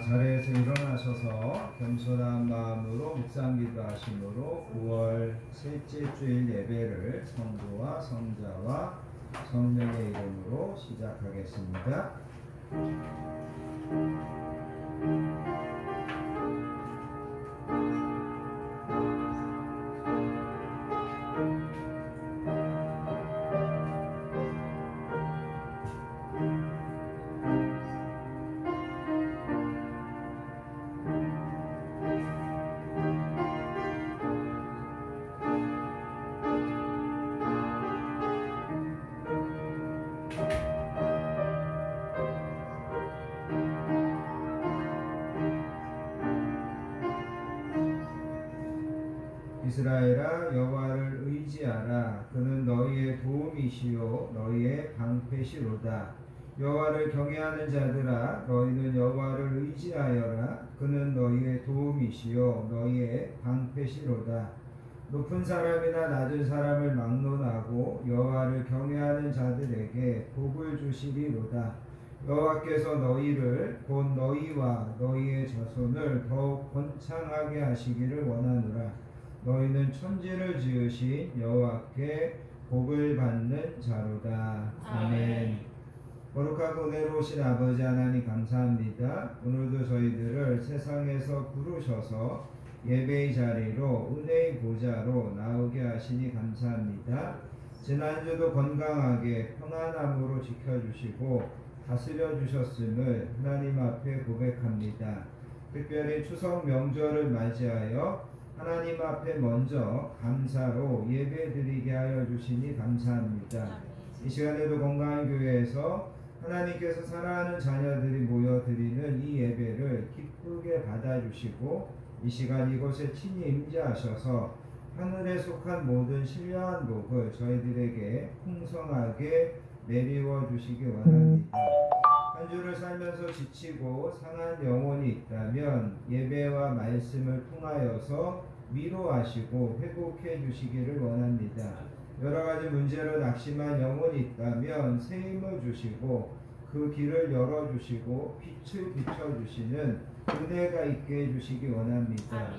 자리에서 일어나셔서 겸손한 마음으로 묵상 기도하심으로 9월 셋째 주일 예배를 성부와 성자와 성령의 이름으로 시작하겠습니다. 이스라엘아, 여호와를 의지하라. 그는 너희의 도움이시요 너희의 방패시로다. 여호와를 경외하는 자들아, 너희는 여호와를 의지하여라. 그는 너희의 도움이시요 너희의 방패시로다. 높은 사람이나 낮은 사람을 막론하고 여호와를 경외하는 자들에게 복을 주시리로다. 여호와께서 너희를 곧 너희와 너희의 자손을 더욱 번창하게 하시기를 원하노라. 너희는 천지를 지으신 여호와께 복을 받는 자로다. 아멘. 거룩하고 은혜로우신 아버지 하나님 감사합니다. 오늘도 저희들을 세상에서 부르셔서 예배의 자리로 은혜의 보좌로 나오게 하시니 감사합니다. 지난주도 건강하게 평안함으로 지켜주시고 다스려 주셨음을 하나님 앞에 고백합니다. 특별히 추석 명절을 맞이하여 하나님 앞에 먼저 감사로 예배드리게 하여 주시니 감사합니다. 이 시간에도 건강한 교회에서 하나님께서 사랑하는 자녀들이 모여드리는 이 예배를 기쁘게 받아주시고 이 시간 이곳에 친히 임재하셔서 하늘에 속한 모든 신령한 복을 저희들에게 풍성하게 내리워 주시기 원합니다. 한 주를 살면서 지치고 상한 영혼이 있다면 예배와 말씀을 통하여서 위로하시고 회복해 주시기를 원합니다. 여러 가지 문제로 낙심한 영혼이 있다면 새 힘을 주시고 그 길을 열어주시고 빛을 비춰주시는 은혜가 있게 해주시기 원합니다.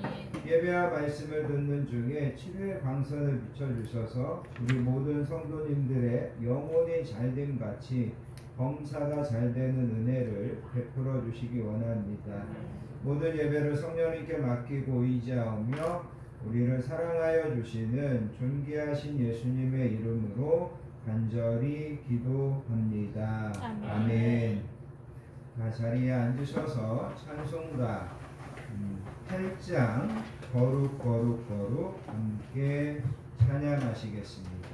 예배와 말씀을 듣는 중에 치료의 광선을 비춰주셔서 우리 모든 성도님들의 영혼이 잘됨 같이 범사가 잘되는 은혜를 베풀어 주시기 원합니다. 모든 예배를 성령님께 맡기고 의지하며 우리를 사랑하여 주시는 존귀하신 예수님의 이름으로 간절히 기도합니다. 아멘. 자리에 앉으셔서 찬송가 8장 거룩 거룩 거룩 함께 찬양하시겠습니다.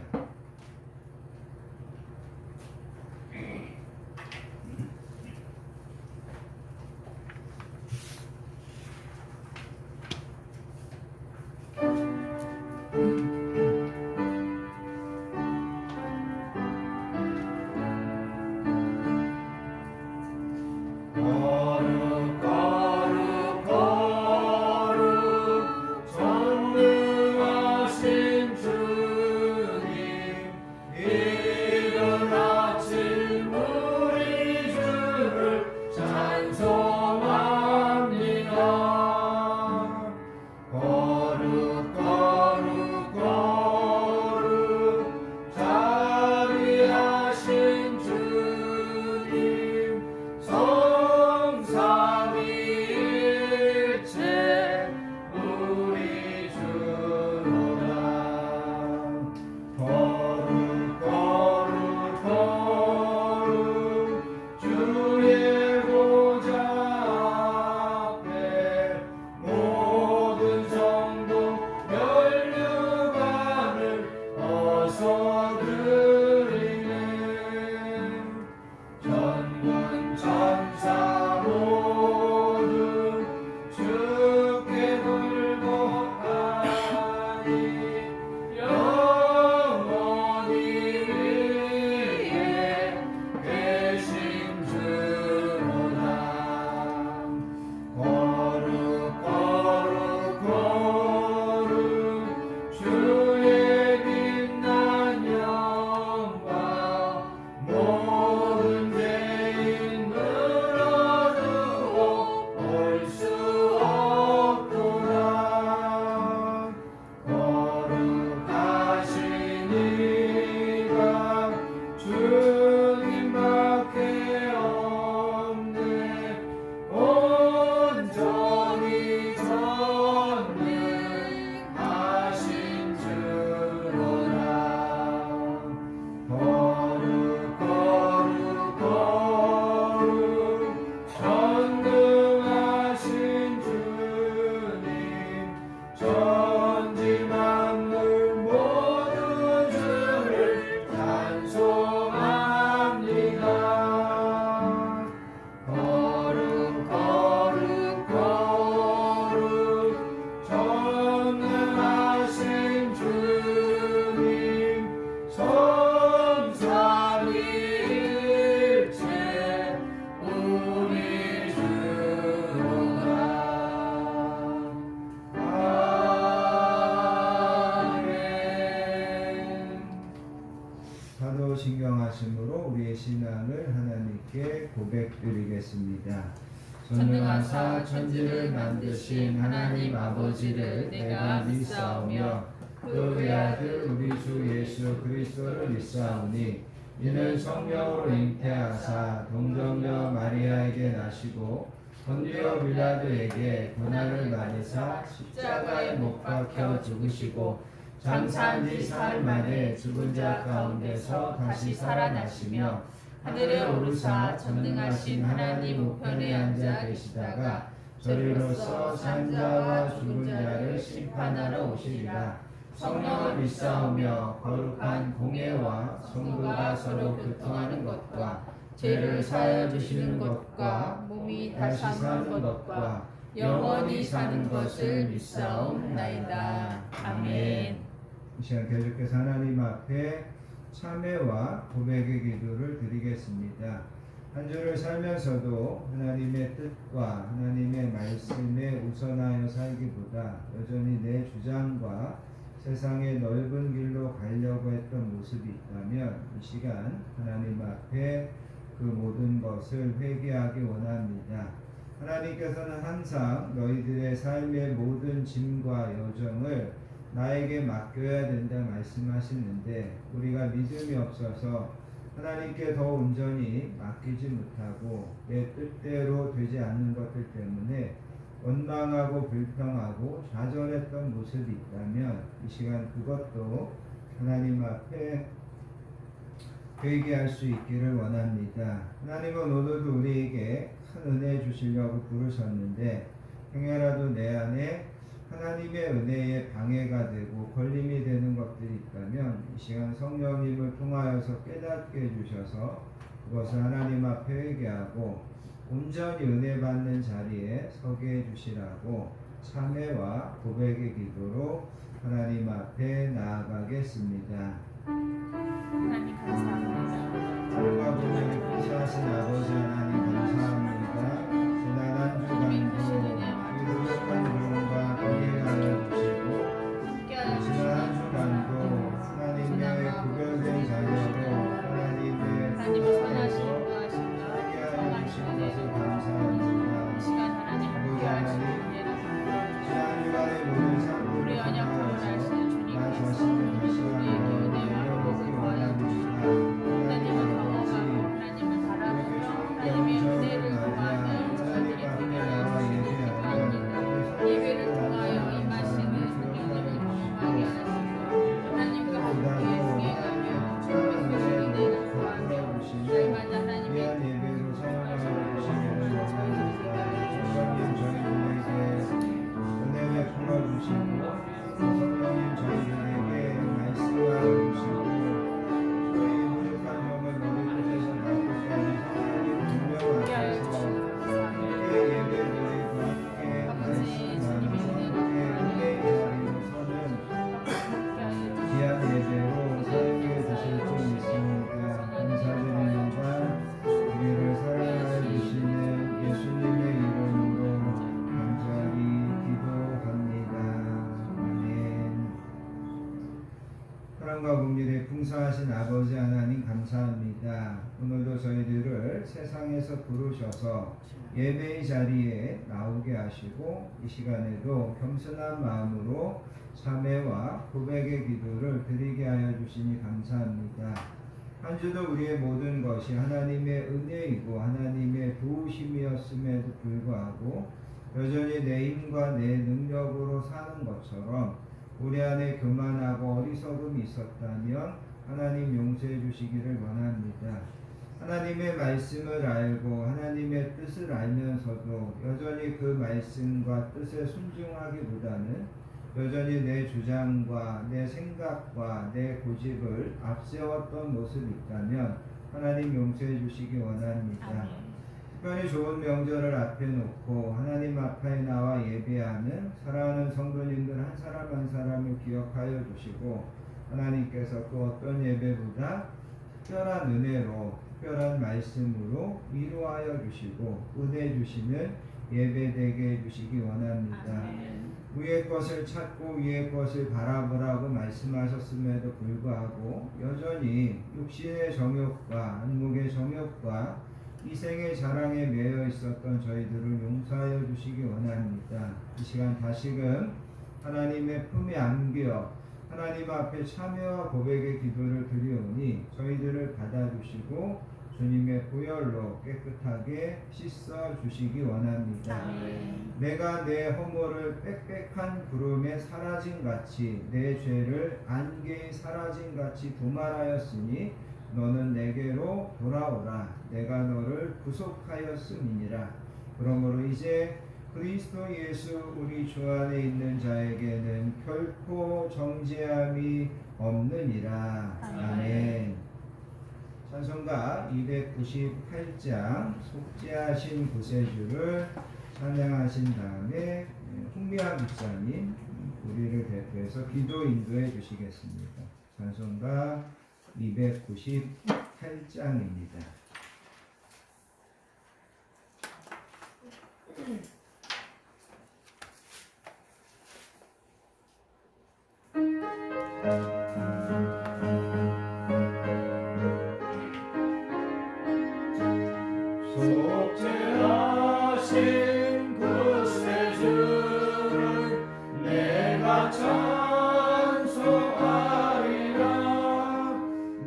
전능하신 주님 거하심으로 우리의 신앙을 하나님께 고백드리겠습니다. 전능하사 천지를 만드신 하나님 아버지를 내가 믿사오며 그 외아들 우리 주 예수 그리스도를 믿사오니 이는 성령으로 잉태하사 동정녀 마리아에게 나시고 본디오 빌라도에게 고난을 받으사 십자가에 못 박혀 죽으시고 장사한 지 사흘 만에 죽은 자 가운데서 다시 살아나시며 하늘에 오르사 전능하신 하나님 우편에 앉아 계시다가 저리로서 산 자와 죽은 자를 심판하러 오시리라. 성령을 믿사오며 거룩한 공예와 성도가 서로 교통하는 것과 죄를 사하여 주시는 것과 몸이 다시 사는 것과 영원히 사는 것을 믿사옵나이다. 아멘. 이 시간 계속해서 하나님 앞에 참회와 고백의 기도를 드리겠습니다. 한 주를 살면서도 하나님의 뜻과 하나님의 말씀에 우선하여 살기보다 여전히 내 주장과 세상의 넓은 길로 가려고 했던 모습이 있다면 이 시간 하나님 앞에 그 모든 것을 회개하기 원합니다. 하나님께서는 항상 너희들의 삶의 모든 짐과 여정을 나에게 맡겨야 된다 말씀하시는데 우리가 믿음이 없어서 하나님께 더 온전히 맡기지 못하고 내 뜻대로 되지 않는 것들 때문에 원망하고 불평하고 좌절했던 모습이 있다면 이 시간 그것도 하나님 앞에 회개할 수 있기를 원합니다. 하나님은 오늘도 우리에게 큰 은혜 주시려고 부르셨는데 행여라도 내 안에 하나님의 은혜에 방해가 되고 걸림이 되는 것들이 있다면 이 시간 성령님을 통하여서 깨닫게 해주셔서 그것을 하나님 앞에 회개하고 온전히 은혜 받는 자리에 서게 해주시라고 참회와 고백의 기도로 하나님 앞에 나아가겠습니다. 하나님 감사합니다. 하루가 보면 구사하신 아버지 하나님 감사합니다. 지난 한 주간도 이 부족한 영혼과 동행하여 주시고 지난 한 주간도 하나님의 구별된 자녀로 하나님의 선하신 뜻에서 인도하심과 함께하여 주신 것을 감사합니다. 이 시간 하나님 아버지 함께하시는 하나님 은혜를 지난 주간의 모든 삶을 우리 언약함을 아시는 주님 나 자신을 다시 우리에게 한번 은혜와 내려놓기 복을 원합니다. 하나님을 아버지 경험하고 하나님을 바라보며 하나님의 은혜를 구하는 저희들이 되게 하여 주시기 바랍니다. 예배를 통하여 임하시는 성령님을 경험하게 하시고 하나님과 함께 동행하며 좋은 교회를 내는 구하며 날마다 하나님의 귀한 예배로 사용하여 주시기를 원합니다. 성령님 저희들에게 은혜 베풀어 주시고 성령님 저희들에게 말씀하여 주시고 저희 부족한 영을 너희 뜻에서 날것까지 하나님 분명하셔서 함께 예배드리고 함께 말씀하면서 함께 은혜의 자리로 서는 귀한 예배로 사용해 주실 줄 믿습니다. 감사드립니다. 우리를 사랑하여 주시는 예수님의 이름으로 간절히 기도합니다. 아멘. 사랑과 긍휼에 풍성하신 아버지 하나님 감사합니다. 오늘도 저희들을 세상에서 부르셔서 예배의 자리에 나오게 하시고 이 시간에도 겸손한 마음으로 참회와 고백의 기도를 드리게 하여 주시니 감사합니다. 한 주도 우리의 모든 것이 하나님의 은혜이고 하나님의 도우심이었음에도 불구하고 여전히 내 힘과 내 능력으로 사는 것처럼 우리 안에 교만하고 어리석음이 있었다면 하나님 용서해 주시기를 원합니다. 하나님의 말씀을 알고 하나님의 뜻을 알면서도 여전히 그 말씀과 뜻에 순종하기보다는 여전히 내 주장과 내 생각과 내 고집을 앞세웠던 모습이 있다면 하나님 용서해 주시기 원합니다. 특별히 좋은 명절을 앞에 놓고 하나님 앞에 나와 예배하는 사랑하는 성도님들 한 사람 한 사람을 기억하여 주시고 하나님께서 그 어떤 예배보다 특별한 은혜로 특별한 말씀으로 위로하여 주시고 은혜 주시는 예배되게 해주시기 원합니다. 아멘. 위의 것을 찾고 위의 것을 바라보라고 말씀하셨음에도 불구하고 여전히 육신의 정욕과 안목의 정욕과 이생의 자랑에 매여 있었던 저희들을 용서하여 주시기 원합니다. 이 시간 다시금 하나님의 품에 안겨 하나님 앞에 참여와 고백의 기도를 드리오니 저희들을 받아주시고 주님의 보혈로 깨끗하게 씻어 주시기 원합니다. 아멘. 내가 내 허물을 빽빽한 구름에 사라진 같이 내 죄를 안개에 사라진 같이 도말하였으니 너는 내게로 돌아오라. 내가 너를 구속하였음이니라. 그러므로 이제 그리스도 예수 우리 주 안에 있는 자에게는 결코 정죄함이 없느니라. 아멘. 찬송가 298장 속죄하신 구세주를 찬양하신 다음에 홍미아 목사님 우리를 대표해서 기도 인도해 주시겠습니다. 찬송가 298장입니다. 속죄하신 구세주를 내가 찬송하리라.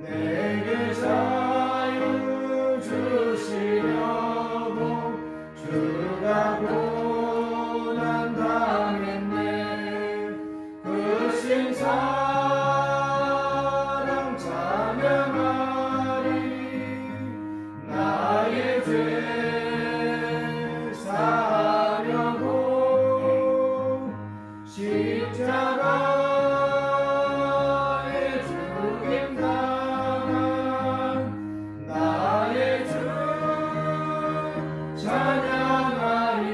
내게 자유 주시려고 주가 고난 당했네. 그 신사랑 찬양하리. 나의 죄 사하려고 십자가에 죽임 당한 나의 주 찬양하리.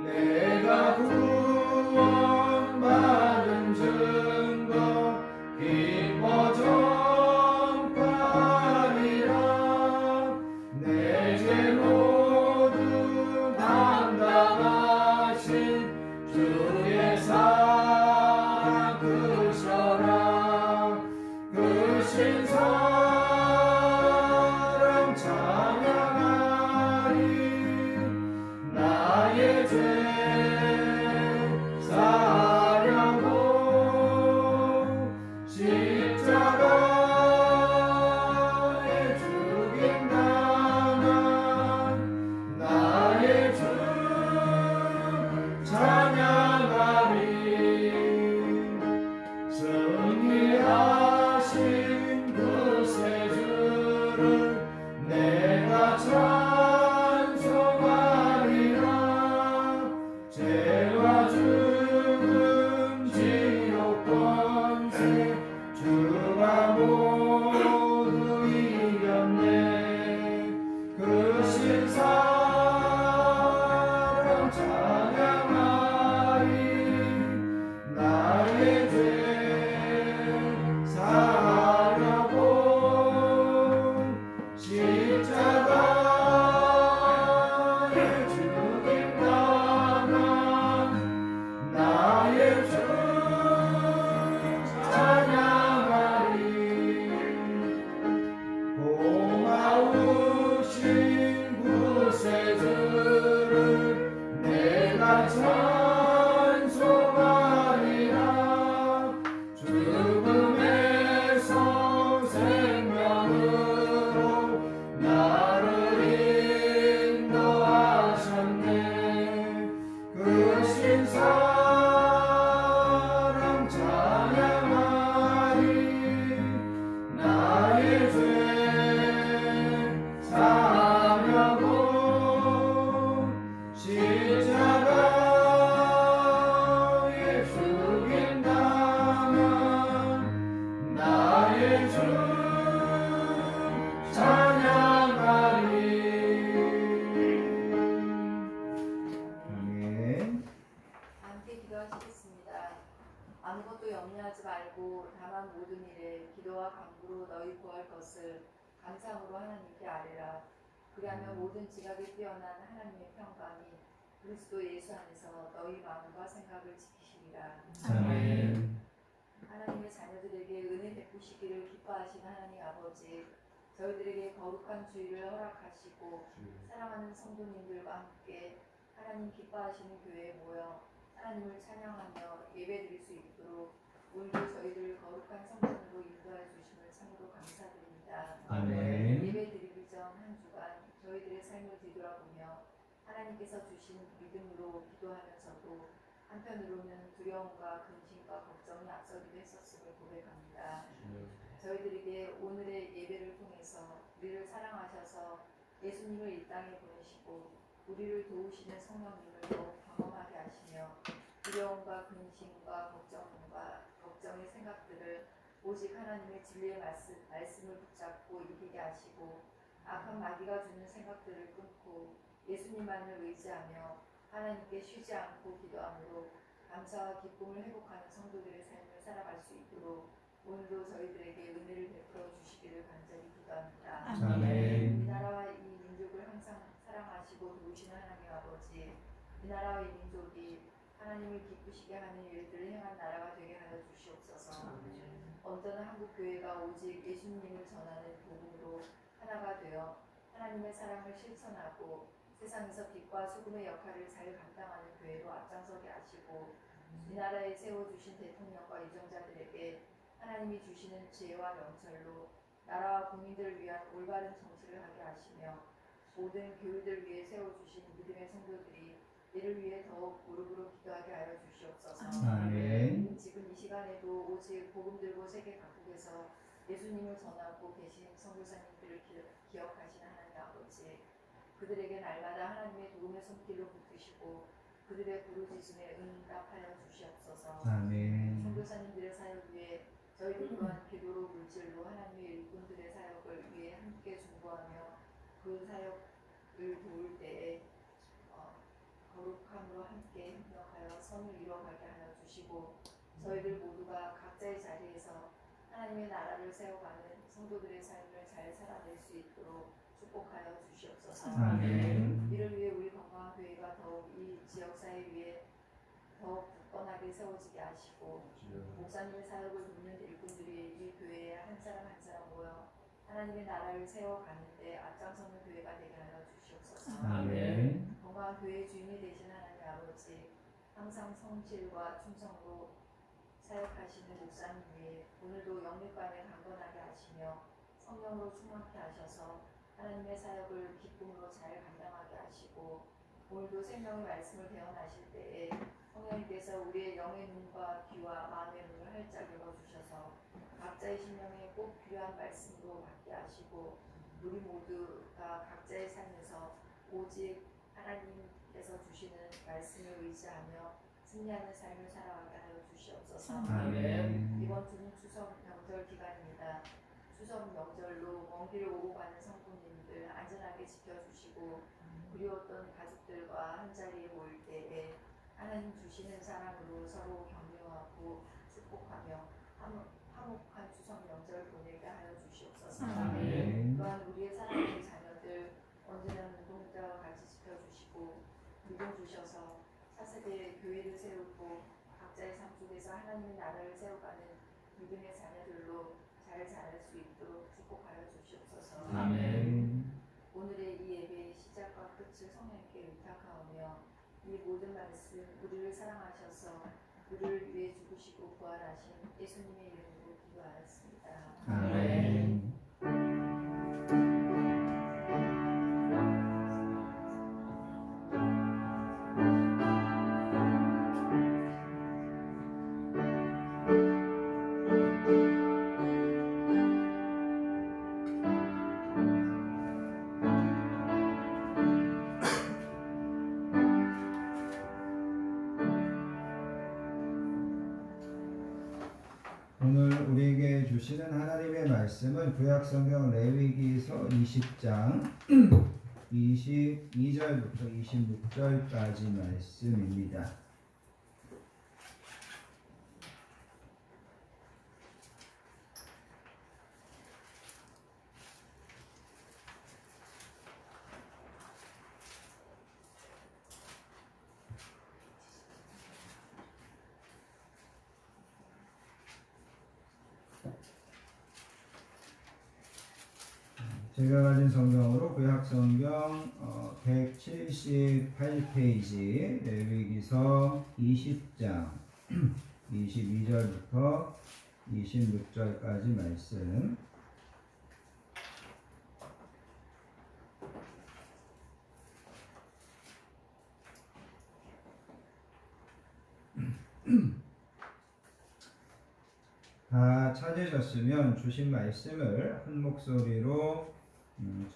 내가 구원받은 증거 기뻐 전파하리라. 내 죄 모두 담당하신 주의 사랑 크셔라. 그 신사랑 찬양하리. 나의 죄 사하려고 십자가에 죽임 당한 나의 주 찬양하리. 승리하신 구세주를 내가 찬송하리라. 죄와 죽음 지옥 권세 주가 모두 이겼네. 그 신사랑 찬양하리. 나의 죄 사하려고 십자가에 죽임 당한 나의 주 찬양하리. 고마우신 구세주를 내가 찬송하리라. 죽음에서 생명으로 나를 인도하셨네. 그 신사랑 찬양하리. 나의 죄 사하려고 십자가에 죽임 당한 나의 주 찬양하리. 아멘. 함께 기도하시겠습니다. 아무것도 염려하지 말고 다만 모든 일에 기도와 간구로 너희 구할 것을 감사함으로 하나님께 아뢰라. 그리하면 모든 지각에 뛰어난 하나님의 평강이 그리스도 예수 안에서 너희 마음과 생각을 지키시리라. 아멘. 하나님의 자녀들에게 은혜 베푸시기를 기뻐하시는 하나님 아버지, 저희들에게 거룩한 주일을 허락하시고 사랑하는 성도님들과 함께 하나님 기뻐하시는 교회에 모여 하나님을 찬양하며 예배드릴 수 있도록 오늘도 저희들을 거룩한 성전으로 인도하여 주심을 참으로 감사드립니다. 아멘. 예배드리기 전 한 주간 저희들의 삶을 뒤돌아보며 하나님께서 주신 믿음으로 기도하면서도 한편으로는 두려움과 근심과 걱정이 앞서기도 했었음을 고백합니다. 저희들에게 오늘의 예배를 통해서 우리를 사랑하셔서 예수님을 이 땅에 보내시고 우리를 도우시는 성령님을 더욱 경험하게 하시며 두려움과 근심과 걱정의 생각들을 오직 하나님의 진리의 말씀을 붙잡고 이기게 하시고 악한 마귀가 주는 생각들을 끊고 예수님만을 의지하며 하나님께 쉬지 않고 기도함으로 감사와 기쁨을 회복하는 성도들의 삶을 살아갈 수 있도록 오늘도 저희들에게 은혜를 베풀어 주시기를 간절히 기도합니다. 아멘. 이 나라와 이 민족을 항상 사랑하시고 도우시는 하나님 아버지, 이 나라와 이 민족이 하나님을 기쁘시게 하는 일들을 행한 나라가 되게 하여 주시옵소서. 언제나 한국 교회가 오직 예수님을 전하는 복음으로 하나가 되어 하나님의 사랑을 실천하고 세상에서 빛과 소금의 역할을 잘 감당하는 교회로 앞장서게 하시고 이 나라에 세워주신 대통령과 유정자들에게 하나님이 주시는 지혜와 명철로 나라와 국민들을 위한 올바른 정치를 하게 하시며 모든 교회들 위해 세워주신 믿음의 성도들이 이를 위해 더욱 무릎으로 기도하게 하여 주시옵소서. 아멘. 지금 이 시간에도 오직 복음 들고 세계 각국에서 예수님을 전하고 계신 선교사님들을 기억하시는 하나님 아버지, 그들에게 날마다 하나님의 도움의 손길로 붙드시고 그들의 부르짖음에 응답하여 주시옵소서. 아멘. 선교사님들의 사역 위에 저희들 또한 기도로 물질로 하나님의 일꾼들의 사역을 위해 함께 중보하며 그 사역을 도울 때에 거룩함으로 함께 협력하여 선을 이뤄가게 하여 주시고 저희들 모두가 각자의 자리에서 하나님의 나라를 세워가는 성도들의 삶을 잘 살아낼 수 있도록 축복하여 주시옵소서. 아멘. 이를 위해 우리 건강한 교회가 더욱 이 지역사회 위에 더욱 굳건하게 세워지게 하시고 목사님의 사역을 돕는 일꾼들이 이 교회에 한 사람 한 사람 모여 하나님의 나라를 세워가는데 앞장서는 교회가 되게 하여 주시옵소서. 아멘. 건강한 교회의 주인이 되신 하나님 아버지, 항상 성실과 충성으로 사역하시는 목사님 위에 오늘도 영육간에 강건하게 하시며 성령으로 충만케 하셔서 하나님의 사역을 기쁨으로 잘 감당하게 하시고 오늘도 생명의 말씀을 배워나실 때에 성령님께서 우리의 영의 눈과 귀와 마음의 눈을 활짝 열어주셔서 각자의 심령에 꼭 필요한 말씀으로 받게 하시고 우리 모두가 각자의 삶에서 오직 하나님께서 주시는 말씀을 의지하며 승리하는 삶을 살아가게 하여 주시옵소서. 아멘. 이번 주는 추석 명절 기간입니다. 추석 명절로 먼 길을 오고 가는 성도님들 안전하게 지켜주시고 그리웠던 가족들과 한자리에 모일 때에 하나님 주시는 사랑으로 서로 격려하고 축복하며 화목한 추석 명절 보내게 하여 주시옵소서. 아멘. 또한 우리의 사랑하는 자녀들 언제나 눈동자와 같이 지켜주시고 믿음 주셔서 차세대의 교회를 세우고 각자의 삶 속에서 하나님의 나라를 세워가는 믿음의 자녀들로 잘 자랄 수 있도록 축복하여 주시옵소서. 아멘. 오늘의 이 예배의 시작과 끝을 성령께 의탁하오며 이 모든 말씀 우리를 사랑하셔서 우리를 위해 죽으시고 부활하신 예수님의 이름으로 기도하였습니다. 아멘. 오늘 우리에게 주시는 하나님의 말씀은 구약성경 레위기서 20장 22절부터 26절까지 말씀입니다. 제가 가진 성경으로 구약 성경 178페이지 레위기서 20장 22절부터 26절까지 말씀. 다 찾으셨으면 주신 말씀을 한 목소리로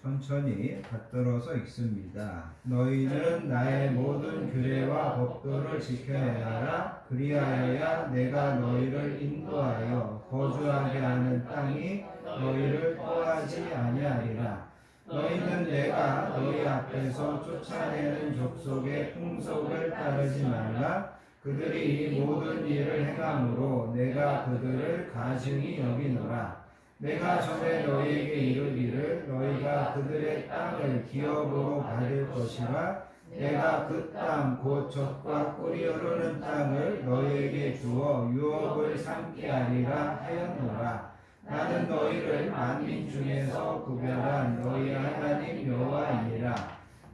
천천히 받들어서 읽습니다. 너희는 나의 모든 규례와 법도를 지켜야 하라. 그리하여야 내가 너희를 인도하여 거주하게 하는 땅이 너희를 토하지 아니하리라. 너희는 내가 너희 앞에서 쫓아내는 족속의 풍속을 따르지 말라. 그들이 이 모든 일을 행함으로 내가 그들을 가증히 여기노라. 내가 전에 너희에게 이르기를 너희가 그들의 땅을 기업으로 받을 것이라. 내가 그 땅 곧 젖과 꿀이 흐르는 땅을 너희에게 주어 유업을 삼게 하리라 하였노라. 나는 너희를 만민 중에서 구별한 너희 하나님 여호와이니라.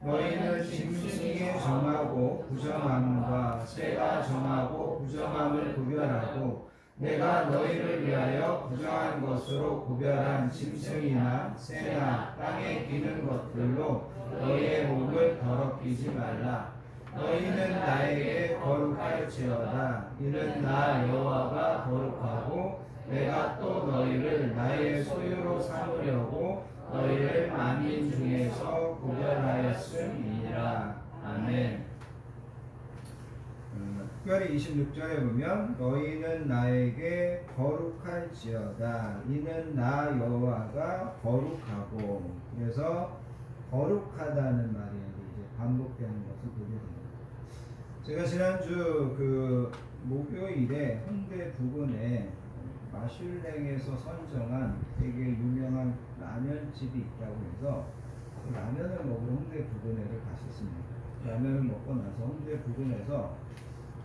너희는 짐승이 정하고 부정함과 새가 정하고 부정함을 구별하고 내가 너희를 위하여 부정한 것으로 구별한 짐승이나 새나 땅에 기는 것들로 너희의 몸을 더럽히지 말라. 너희는 나에게 거룩할지어다. 이는 나 여호와가 거룩하고 내가 또 너희를 나의 소유로 삼으려고 너희를 만민 중에서 구별하였음이니라. 아멘. 특별히 26절에 보면 너희는 나에게 거룩할지어다. 이는 나 여호와가 거룩하고, 그래서 거룩하다는 말이 이제 반복되는 것을 보게 됩니다. 제가 지난주 그 목요일에 홍대 부근에 마슐랭에서 선정한 되게 유명한 라면집이 있다고 해서 그 라면을 먹으러 홍대 부근에를 갔었습니다. 라면을 먹고 나서 홍대 부근에서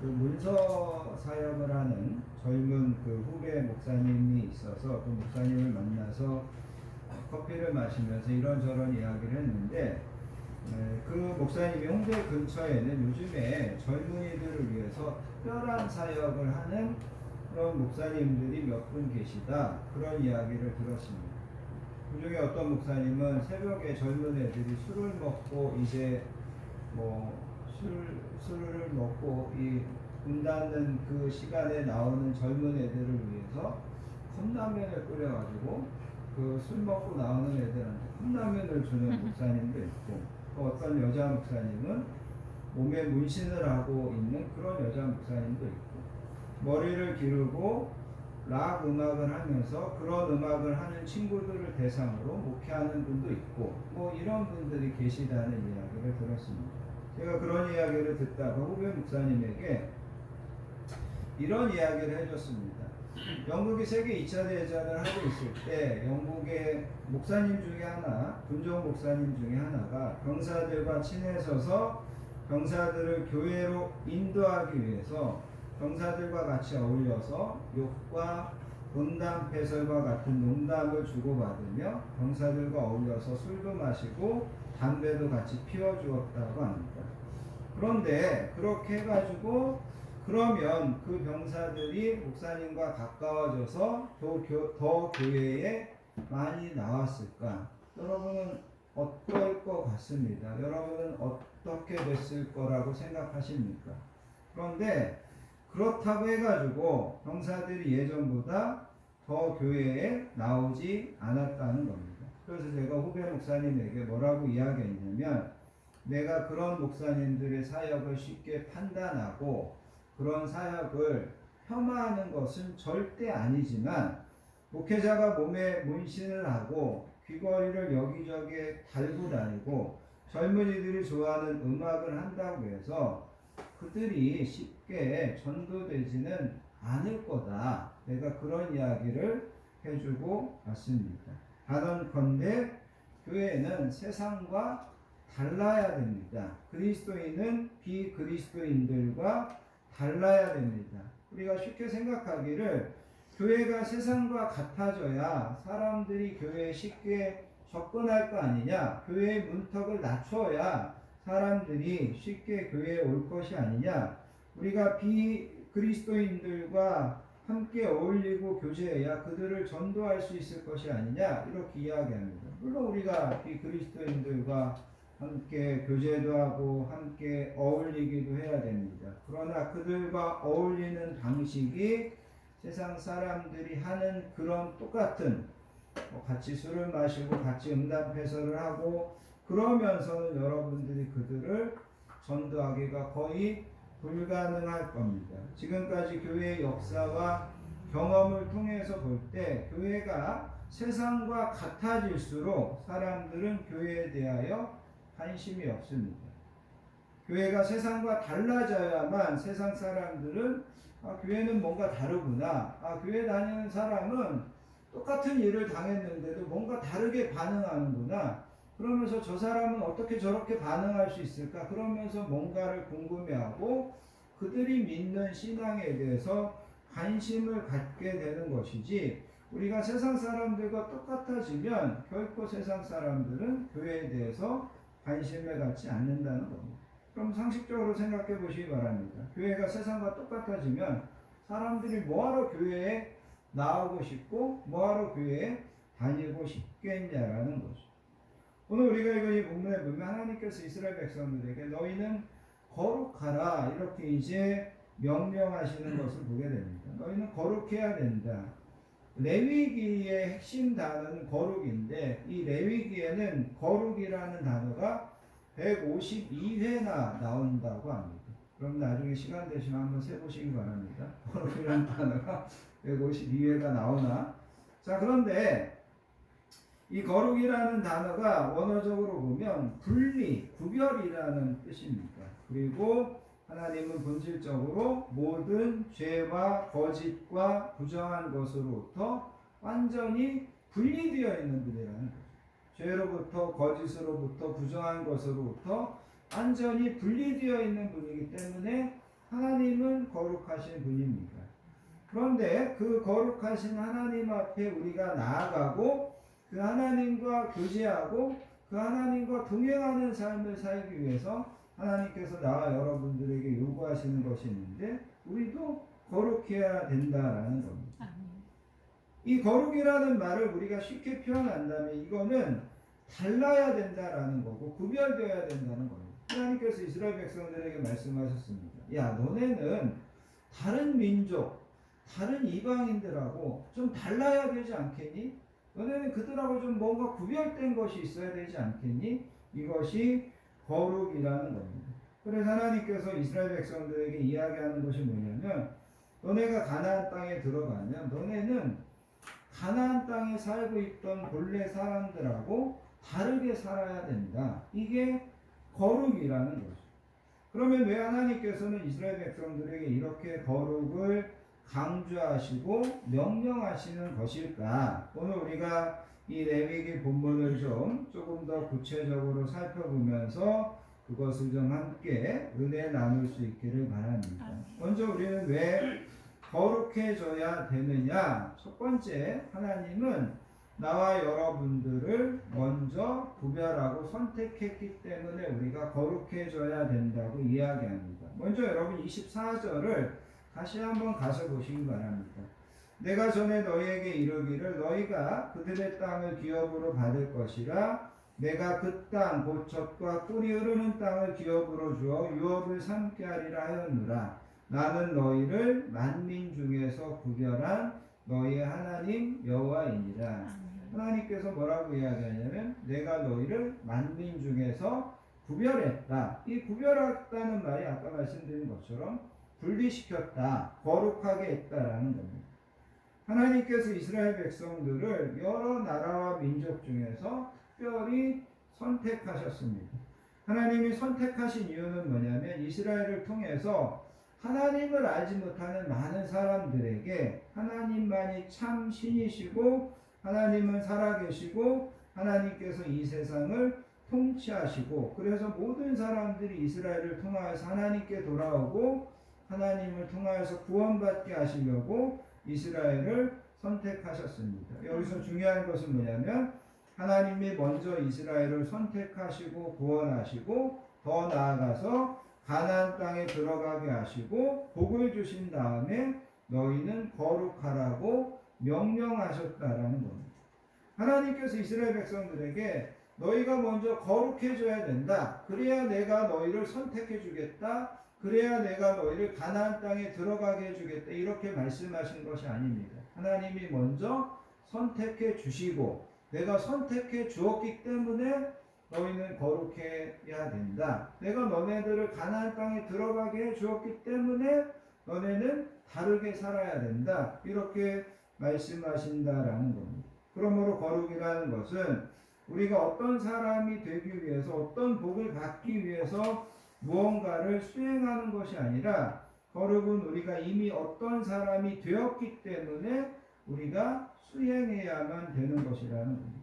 그 문서 사역을 하는 젊은 그 후배 목사님이 있어서 그 목사님을 만나서 커피를 마시면서 이런저런 이야기를 했는데, 그 목사님이 홍대 근처에는 요즘에 젊은이들을 위해서 특별한 사역을 하는 그런 목사님들이 몇 분 계시다, 그런 이야기를 들었습니다. 그 중에 어떤 목사님은 새벽에 젊은 애들이 술을 먹고 이제 술을 먹고 이 문 닫는 그 시간에 나오는 젊은 애들을 위해서 컵라면을 끓여가지고 그 술 먹고 나오는 애들한테 컵라면을 주는 목사님도 있고, 또 어떤 여자 목사님은 몸에 문신을 하고 있는 그런 여자 목사님도 있고, 머리를 기르고 락 음악을 하면서 그런 음악을 하는 친구들을 대상으로 목회하는 분도 있고, 이런 분들이 계시다는 이야기를 들었습니다. 제가 그런 이야기를 듣다가 후배 목사님에게 이런 이야기를 해줬습니다. 영국이 세계 2차 대전을 하고 있을 때 영국의 목사님 중에 하나, 군종 목사님 중에 하나가 병사들과 친해져서 병사들을 교회로 인도하기 위해서 병사들과 같이 어울려서 욕과 음담 패설과 같은 농담을 주고받으며 병사들과 어울려서 술도 마시고 담배도 같이 피워주었다고 합니다. 그런데 그렇게 해가지고 그러면 그 병사들이 목사님과 가까워져서 더 교회에 많이 나왔을까? 여러분은 어떨 것 같습니다. 여러분은 어떻게 됐을 거라고 생각하십니까? 그런데 그렇다고 해가지고 병사들이 예전보다 더 교회에 나오지 않았다는 겁니다. 그래서 제가 후배 목사님에게 뭐라고 이야기했냐면, 내가 그런 목사님들의 사역을 쉽게 판단하고 그런 사역을 폄하하는 것은 절대 아니지만, 목회자가 몸에 문신을 하고 귀걸이를 여기저기 달고 다니고 젊은이들이 좋아하는 음악을 한다고 해서 그들이 쉽게 전도되지는 않을 거다. 내가 그런 이야기를 해주고 왔습니다. 단언컨대 교회는 세상과 달라야 됩니다. 그리스도인은 비그리스도인들과 달라야 됩니다. 우리가 쉽게 생각하기를 교회가 세상과 같아져야 사람들이 교회에 쉽게 접근할 거 아니냐? 교회의 문턱을 낮춰야 사람들이 쉽게 교회에 올 것이 아니냐? 우리가 비그리스도인들과 함께 어울리고 교제해야 그들을 전도할 수 있을 것이 아니냐? 이렇게 이야기합니다. 물론 우리가 비그리스도인들과 함께 교제도 하고 함께 어울리기도 해야 됩니다. 그러나 그들과 어울리는 방식이 세상 사람들이 하는 그런 똑같은 같이 술을 마시고 같이 응답해설을 하고 그러면서는 여러분들이 그들을 전도하기가 거의 불가능할 겁니다. 지금까지 교회의 역사와 경험을 통해서 볼 때 교회가 세상과 같아질수록 사람들은 교회에 대하여 관심이 없습니다. 교회가 세상과 달라져야만 세상 사람들은 교회는 뭔가 다르구나. 교회 다니는 사람은 똑같은 일을 당했는데도 뭔가 다르게 반응하는구나. 그러면서 저 사람은 어떻게 저렇게 반응할 수 있을까? 그러면서 뭔가를 궁금해하고 그들이 믿는 신앙에 대해서 관심을 갖게 되는 것이지 우리가 세상 사람들과 똑같아지면 결코 세상 사람들은 교회에 대해서 관심을 갖지 않는다는 겁니다. 그럼 상식적으로 생각해 보시기 바랍니다. 교회가 세상과 똑같아지면 사람들이 뭐하러 교회에 나오고 싶고 뭐하러 교회에 다니고 싶겠냐라는 거죠. 오늘 우리가 이 본문에 보면 하나님께서 이스라엘 백성들에게 너희는 거룩하라 이렇게 이제 명령하시는 것을 보게 됩니다. 너희는 거룩해야 된다. 레위기의 핵심 단어는 거룩인데 이 레위기에는 거룩이라는 단어가 152회나 나온다고 합니다. 그럼 나중에 시간 되시면 한번 세보시기 바랍니다. 거룩이라는 단어가 152회가 나오나? 자, 그런데 이 거룩이라는 단어가 원어적으로 보면 분리, 구별이라는 뜻입니다. 그리고 하나님은 본질적으로 모든 죄와 거짓과 부정한 것으로부터 완전히 분리되어 있는 분이라는 거죠. 죄로부터 거짓으로부터 부정한 것으로부터 완전히 분리되어 있는 분이기 때문에 하나님은 거룩하신 분입니다. 그런데 그 거룩하신 하나님 앞에 우리가 나아가고 그 하나님과 교제하고 그 하나님과 동행하는 삶을 살기 위해서 하나님께서 나와 여러분들에게 요구하시는 것이 있는데 우리도 거룩해야 된다라는 겁니다. 이 거룩이라는 말을 우리가 쉽게 표현한다면 이거는 달라야 된다라는 거고 구별되어야 된다는 겁니다. 하나님께서 이스라엘 백성들에게 말씀하셨습니다. 야, 너네는 다른 민족, 다른 이방인들하고 좀 달라야 되지 않겠니? 너네는 그들하고 좀 뭔가 구별된 것이 있어야 되지 않겠니? 이것이 거룩이라는 겁니다. 그래서 하나님께서 이스라엘 백성들에게 이야기하는 것이 뭐냐면 너네가 가나안 땅에 들어가면 너네는 가나안 땅에 살고 있던 본래 사람들하고 다르게 살아야 된다. 이게 거룩이라는 거죠. 그러면 왜 하나님께서는 이스라엘 백성들에게 이렇게 거룩을 강조하시고 명령하시는 것일까? 오늘 우리가 이 레위기 본문을 조금 더 구체적으로 살펴보면서 그것을 좀 함께 은혜 나눌 수 있기를 바랍니다. 먼저 우리는 왜 거룩해져야 되느냐? 첫 번째, 하나님은 나와 여러분들을 먼저 구별하고 선택했기 때문에 우리가 거룩해져야 된다고 이야기합니다. 먼저 여러분 24절을 다시 한번 가서 보시기 바랍니다. 내가 전에 너희에게 이르기를 너희가 그들의 땅을 기업으로 받을 것이라 내가 그 땅 곧 젖과 꿀이 흐르는 땅을 기업으로 주어 유업을 삼게 하리라 하였노라. 나는 너희를 만민 중에서 구별한 너희의 하나님 여호와이니라. 하나님께서 뭐라고 이야기하냐면 내가 너희를 만민 중에서 구별했다. 이 구별했다는 말이 아까 말씀드린 것처럼 분리시켰다, 거룩하게 했다라는 겁니다. 하나님께서 이스라엘 백성들을 여러 나라와 민족 중에서 특별히 선택하셨습니다. 하나님이 선택하신 이유는 뭐냐면 이스라엘을 통해서 하나님을 알지 못하는 많은 사람들에게 하나님만이 참 신이시고 하나님은 살아계시고 하나님께서 이 세상을 통치하시고 그래서 모든 사람들이 이스라엘을 통하여서 하나님께 돌아오고 하나님을 통하여서 구원받게 하시려고 이스라엘을 선택하셨습니다. 여기서 중요한 것은 뭐냐면 하나님이 먼저 이스라엘을 선택하시고 구원하시고 더 나아가서 가나안 땅에 들어가게 하시고 복을 주신 다음에 너희는 거룩하라고 명령하셨다라는 겁니다. 하나님께서 이스라엘 백성들에게 너희가 먼저 거룩해져야 된다. 그래야 내가 너희를 선택해 주겠다. 그래야 내가 너희를 가나안 땅에 들어가게 해주겠다. 이렇게 말씀하신 것이 아닙니다. 하나님이 먼저 선택해 주시고 내가 선택해 주었기 때문에 너희는 거룩해야 된다. 내가 너네들을 가나안 땅에 들어가게 해 주었기 때문에 너네는 다르게 살아야 된다. 이렇게 말씀하신다라는 겁니다. 그러므로 거룩이라는 것은 우리가 어떤 사람이 되기 위해서 어떤 복을 받기 위해서 무언가를 수행하는 것이 아니라 거룩은 우리가 이미 어떤 사람이 되었기 때문에 우리가 수행해야만 되는 것이라는 겁니다.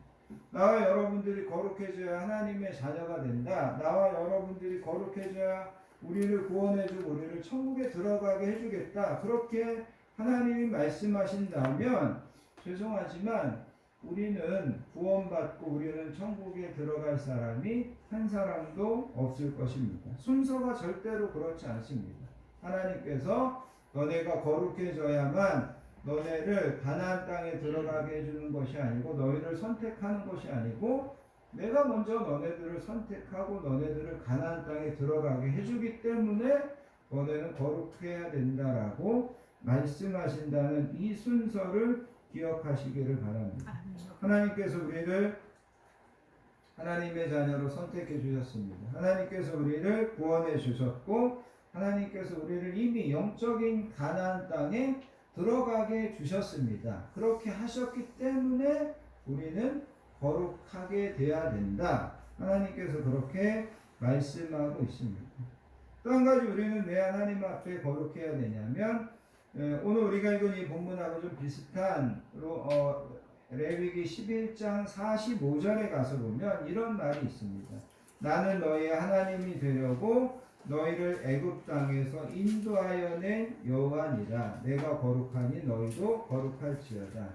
나와 여러분들이 거룩해져야 하나님의 자녀가 된다. 나와 여러분들이 거룩해져야 우리를 구원해주고 우리를 천국에 들어가게 해주겠다. 그렇게 하나님이 말씀하신다면 죄송하지만 우리는 구원받고 우리는 천국에 들어갈 사람이 한 사람도 없을 것입니다. 순서가 절대로 그렇지 않습니다. 하나님께서 너네가 거룩해져야만 너네를 가나안 땅에 들어가게 해주는 것이 아니고 너희를 선택하는 것이 아니고 내가 먼저 너네들을 선택하고 너네들을 가나안 땅에 들어가게 해주기 때문에 너네는 거룩해야 된다라고 말씀하신다는 이 순서를 기억하시기를 바랍니다. 하나님께서 우리를 하나님의 자녀로 선택해 주셨습니다. 하나님께서 우리를 구원해 주셨고 하나님께서 우리를 이미 영적인 가나안 땅에 들어가게 주셨습니다. 그렇게 하셨기 때문에 우리는 거룩하게 돼야 된다. 하나님께서 그렇게 말씀하고 있습니다. 또 한 가지 우리는 왜 하나님 앞에 거룩해야 되냐면 오늘 우리가 읽은 이 본문하고 좀 비슷한 레위기 11장 45절에 가서 보면 이런 말이 있습니다. 나는 너희의 하나님이 되려고 너희를 애굽 땅에서 인도하여 낸 여호와니라. 내가 거룩하니 너희도 거룩할지어다.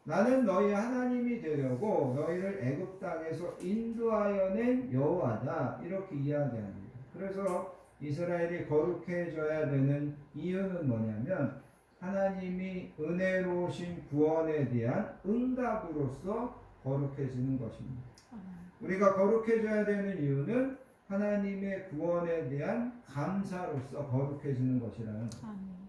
나는 너희 하나님이 되려고 너희를 애굽 땅에서 인도하여 낸 여호와다. 이렇게 이야기합니다. 그래서 이스라엘이 거룩해져야 되는 이유는 뭐냐면 하나님이 은혜로우신 구원에 대한 응답으로서 거룩해지는 것입니다. 우리가 거룩해져야 되는 이유는 하나님의 구원에 대한 감사로서 거룩해지는 것이라는 것.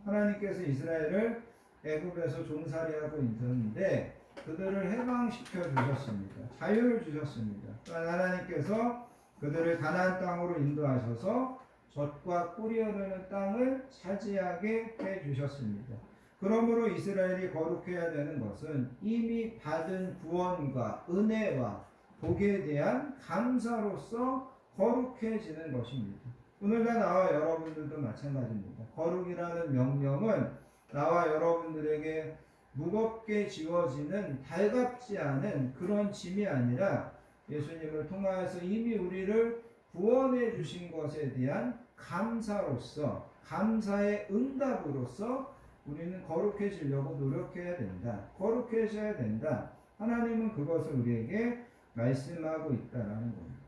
하나님께서 이스라엘을 애굽에서 종살이하고 있었는데 그들을 해방시켜 주셨습니다. 자유를 주셨습니다. 또한 하나님께서 그들을 가나안 땅으로 인도하셔서 젖과 꿀이 흐르는 땅을 차지하게 해 주셨습니다. 그러므로 이스라엘이 거룩해야 되는 것은 이미 받은 구원과 은혜와 복에 대한 감사로서 거룩해지는 것입니다. 오늘날 나와 여러분들도 마찬가지입니다. 거룩이라는 명령은 나와 여러분들에게 무겁게 지워지는 달갑지 않은 그런 짐이 아니라 예수님을 통하여서 이미 우리를 구원해 주신 것에 대한 감사로서 감사의 응답으로서 우리는 거룩해지려고 노력해야 된다. 거룩해져야 된다. 하나님은 그것을 우리에게 말씀하고 있다라는 겁니다.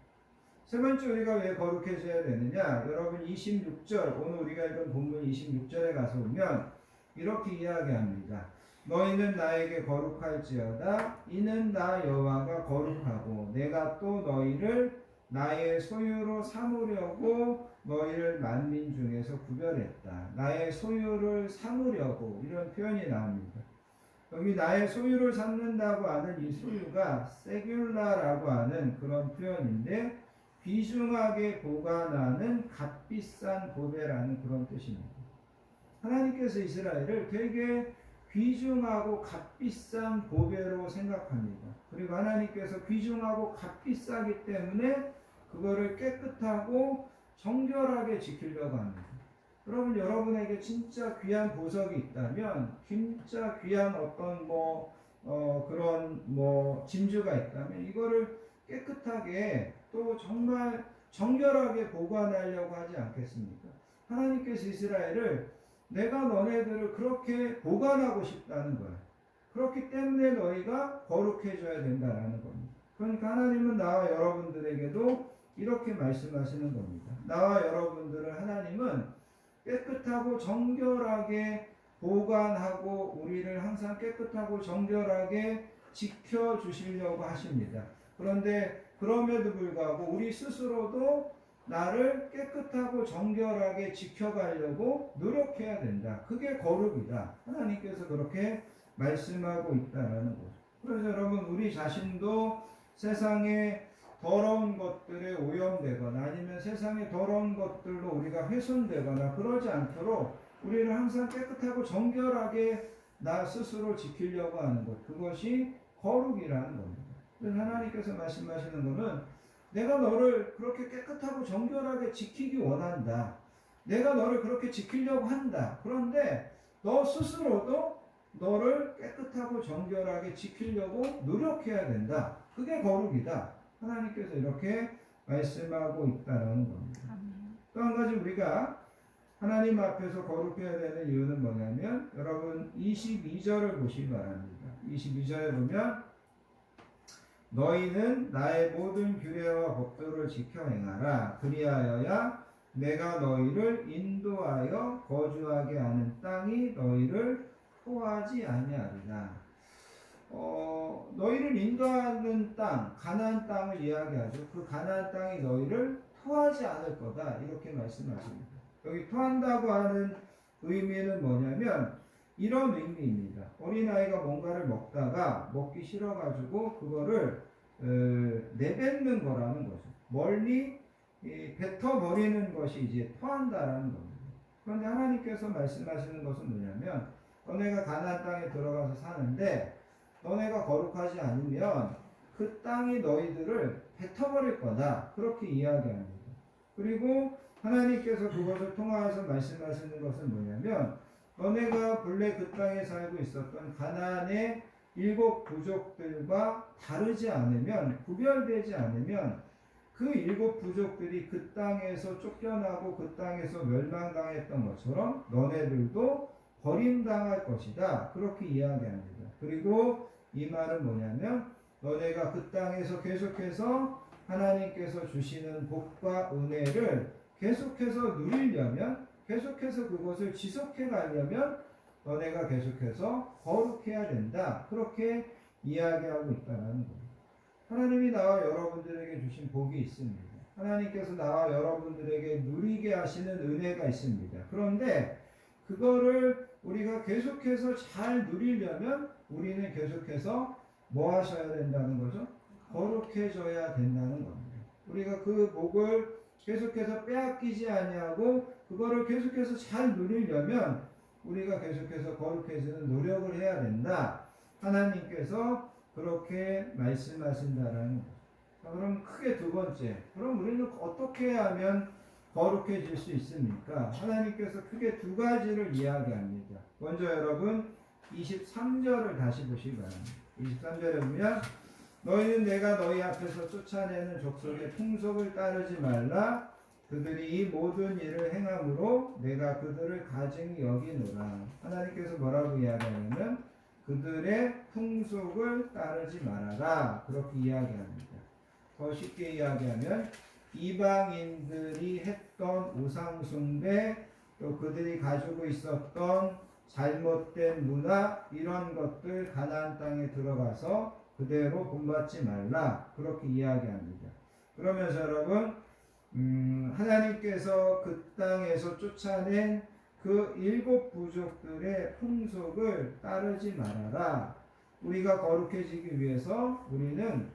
세 번째 우리가 왜 거룩해져야 되느냐? 여러분 26절 오늘 우리가 읽은 본문 26절에 가서 보면 이렇게 이야기합니다. 너희는 나에게 거룩할지어다. 이는 나 여호와가 거룩하고 내가 또 너희를 나의 소유로 삼으려고 너희를 만민 중에서 구별했다. 나의 소유를 삼으려고 이런 표현이 나옵니다. 여기 나의 소유를 삼는다고 하는 이 소유가 세귤라라고 하는 그런 표현인데 귀중하게 보관하는 값비싼 보배라는 그런 뜻입니다. 하나님께서 이스라엘을 되게 귀중하고 값비싼 보배로 생각합니다. 그리고 하나님께서 귀중하고 값비싸기 때문에 그거를 깨끗하고 정결하게 지키려고 합니다. 여러분, 여러분에게 진짜 귀한 보석이 있다면, 진짜 귀한 어떤 그런 진주가 있다면, 이거를 깨끗하게 또 정말 정결하게 보관하려고 하지 않겠습니까? 하나님께서 이스라엘을 내가 너네들을 그렇게 보관하고 싶다는 거야. 그렇기 때문에 너희가 거룩해져야 된다는 겁니다. 그러니까 하나님은 나와 여러분들에게도 이렇게 말씀하시는 겁니다. 나와 여러분들을 하나님은 깨끗하고 정결하게 보관하고 우리를 항상 깨끗하고 정결하게 지켜주시려고 하십니다. 그런데 그럼에도 불구하고 우리 스스로도 나를 깨끗하고 정결하게 지켜가려고 노력해야 된다. 그게 거룩이다. 하나님께서 그렇게 말씀하고 있다는 거죠. 그래서 여러분 우리 자신도 세상의 더러운 것들에 오염되거나 아니면 세상의 더러운 것들로 우리가 훼손되거나 그러지 않도록 우리를 항상 깨끗하고 정결하게 나 스스로 지키려고 하는 것, 그것이 거룩이라는 겁니다. 그래서 하나님께서 말씀하시는 것은 내가 너를 그렇게 깨끗하고 정결하게 지키기 원한다. 내가 너를 그렇게 지키려고 한다. 그런데 너 스스로도 너를 깨끗하고 정결하게 지키려고 노력해야 된다. 그게 거룩이다. 하나님께서 이렇게 말씀하고 있다는 겁니다. 또 한 가지 우리가 하나님 앞에서 거룩해야 되는 이유는 뭐냐면 여러분 22절을 보시기 바랍니다. 22절에 보면 너희는 나의 모든 규례와 법도를 지켜 행하라. 그리하여야 내가 너희를 인도하여 거주하게 하는 땅이 너희를 토하지 아니하리라. 너희를 인도하는 땅, 가나안 땅을 이야기하죠. 그 가나안 땅이 너희를 토하지 않을 거다. 이렇게 말씀하십니다. 여기 토한다고 하는 의미는 뭐냐면 이런 의미입니다. 어린아이가 뭔가를 먹다가 먹기 싫어가지고 그거를 내뱉는 거라는 거죠. 멀리 뱉어버리는 것이 이제 토한다라는 겁니다. 그런데 하나님께서 말씀하시는 것은 뭐냐면 너네가 가나안 땅에 들어가서 사는데 너네가 거룩하지 않으면 그 땅이 너희들을 뱉어버릴 거다. 그렇게 이야기합니다. 그리고 하나님께서 그것을 통하여서 말씀하시는 것은 뭐냐면 너네가 본래 그 땅에 살고 있었던 가나안의 7 부족들과 다르지 않으면 구별되지 않으면 그 7 부족들이 그 땅에서 쫓겨나고 그 땅에서 멸망당했던 것처럼 너네들도 버림당할 것이다. 그렇게 이야기합니다. 그리고 이 말은 뭐냐면 너네가 그 땅에서 계속해서 하나님께서 주시는 복과 은혜를 계속해서 누리려면 계속해서 그것을 지속해 가려면 너네가 계속해서 거룩해야 된다. 그렇게 이야기하고 있다는 겁니다. 하나님이 나와 여러분들에게 주신 복이 있습니다. 하나님께서 나와 여러분들에게 누리게 하시는 은혜가 있습니다. 그런데 그거를 우리가 계속해서 잘 누리려면 우리는 계속해서 뭐 하셔야 된다는 거죠? 거룩해져야 된다는 겁니다. 우리가 그 복을 계속해서 빼앗기지 아니하고 그거를 계속해서 잘 누리려면 우리가 계속해서 거룩해지는 노력을 해야 된다. 하나님께서 그렇게 말씀하신다라는 거죠. 자, 그럼 크게 두 번째, 그럼 우리는 어떻게 하면 거룩해질 수 있습니까? 하나님께서 크게 두 가지를 이야기합니다. 먼저 여러분 23절을 다시 보시기 바랍니다. 23절에 보면 너희는 내가 너희 앞에서 쫓아내는 족속의 풍속을 따르지 말라. 그들이 이 모든 일을 행함으로 내가 그들을 가증히 여기노라. 하나님께서 뭐라고 이야기하냐면 그들의 풍속을 따르지 말아라. 그렇게 이야기합니다. 더 쉽게 이야기하면 이방인들이 했던 우상숭배, 또 그들이 가지고 있었던 잘못된 문화, 이런 것들 가나안 땅에 들어가서 그대로 본받지 말라. 그렇게 이야기합니다. 그러면서 여러분 하나님께서 그 땅에서 쫓아낸 그 7 부족들의 풍속을 따르지 말아라. 우리가 거룩해지기 위해서 우리는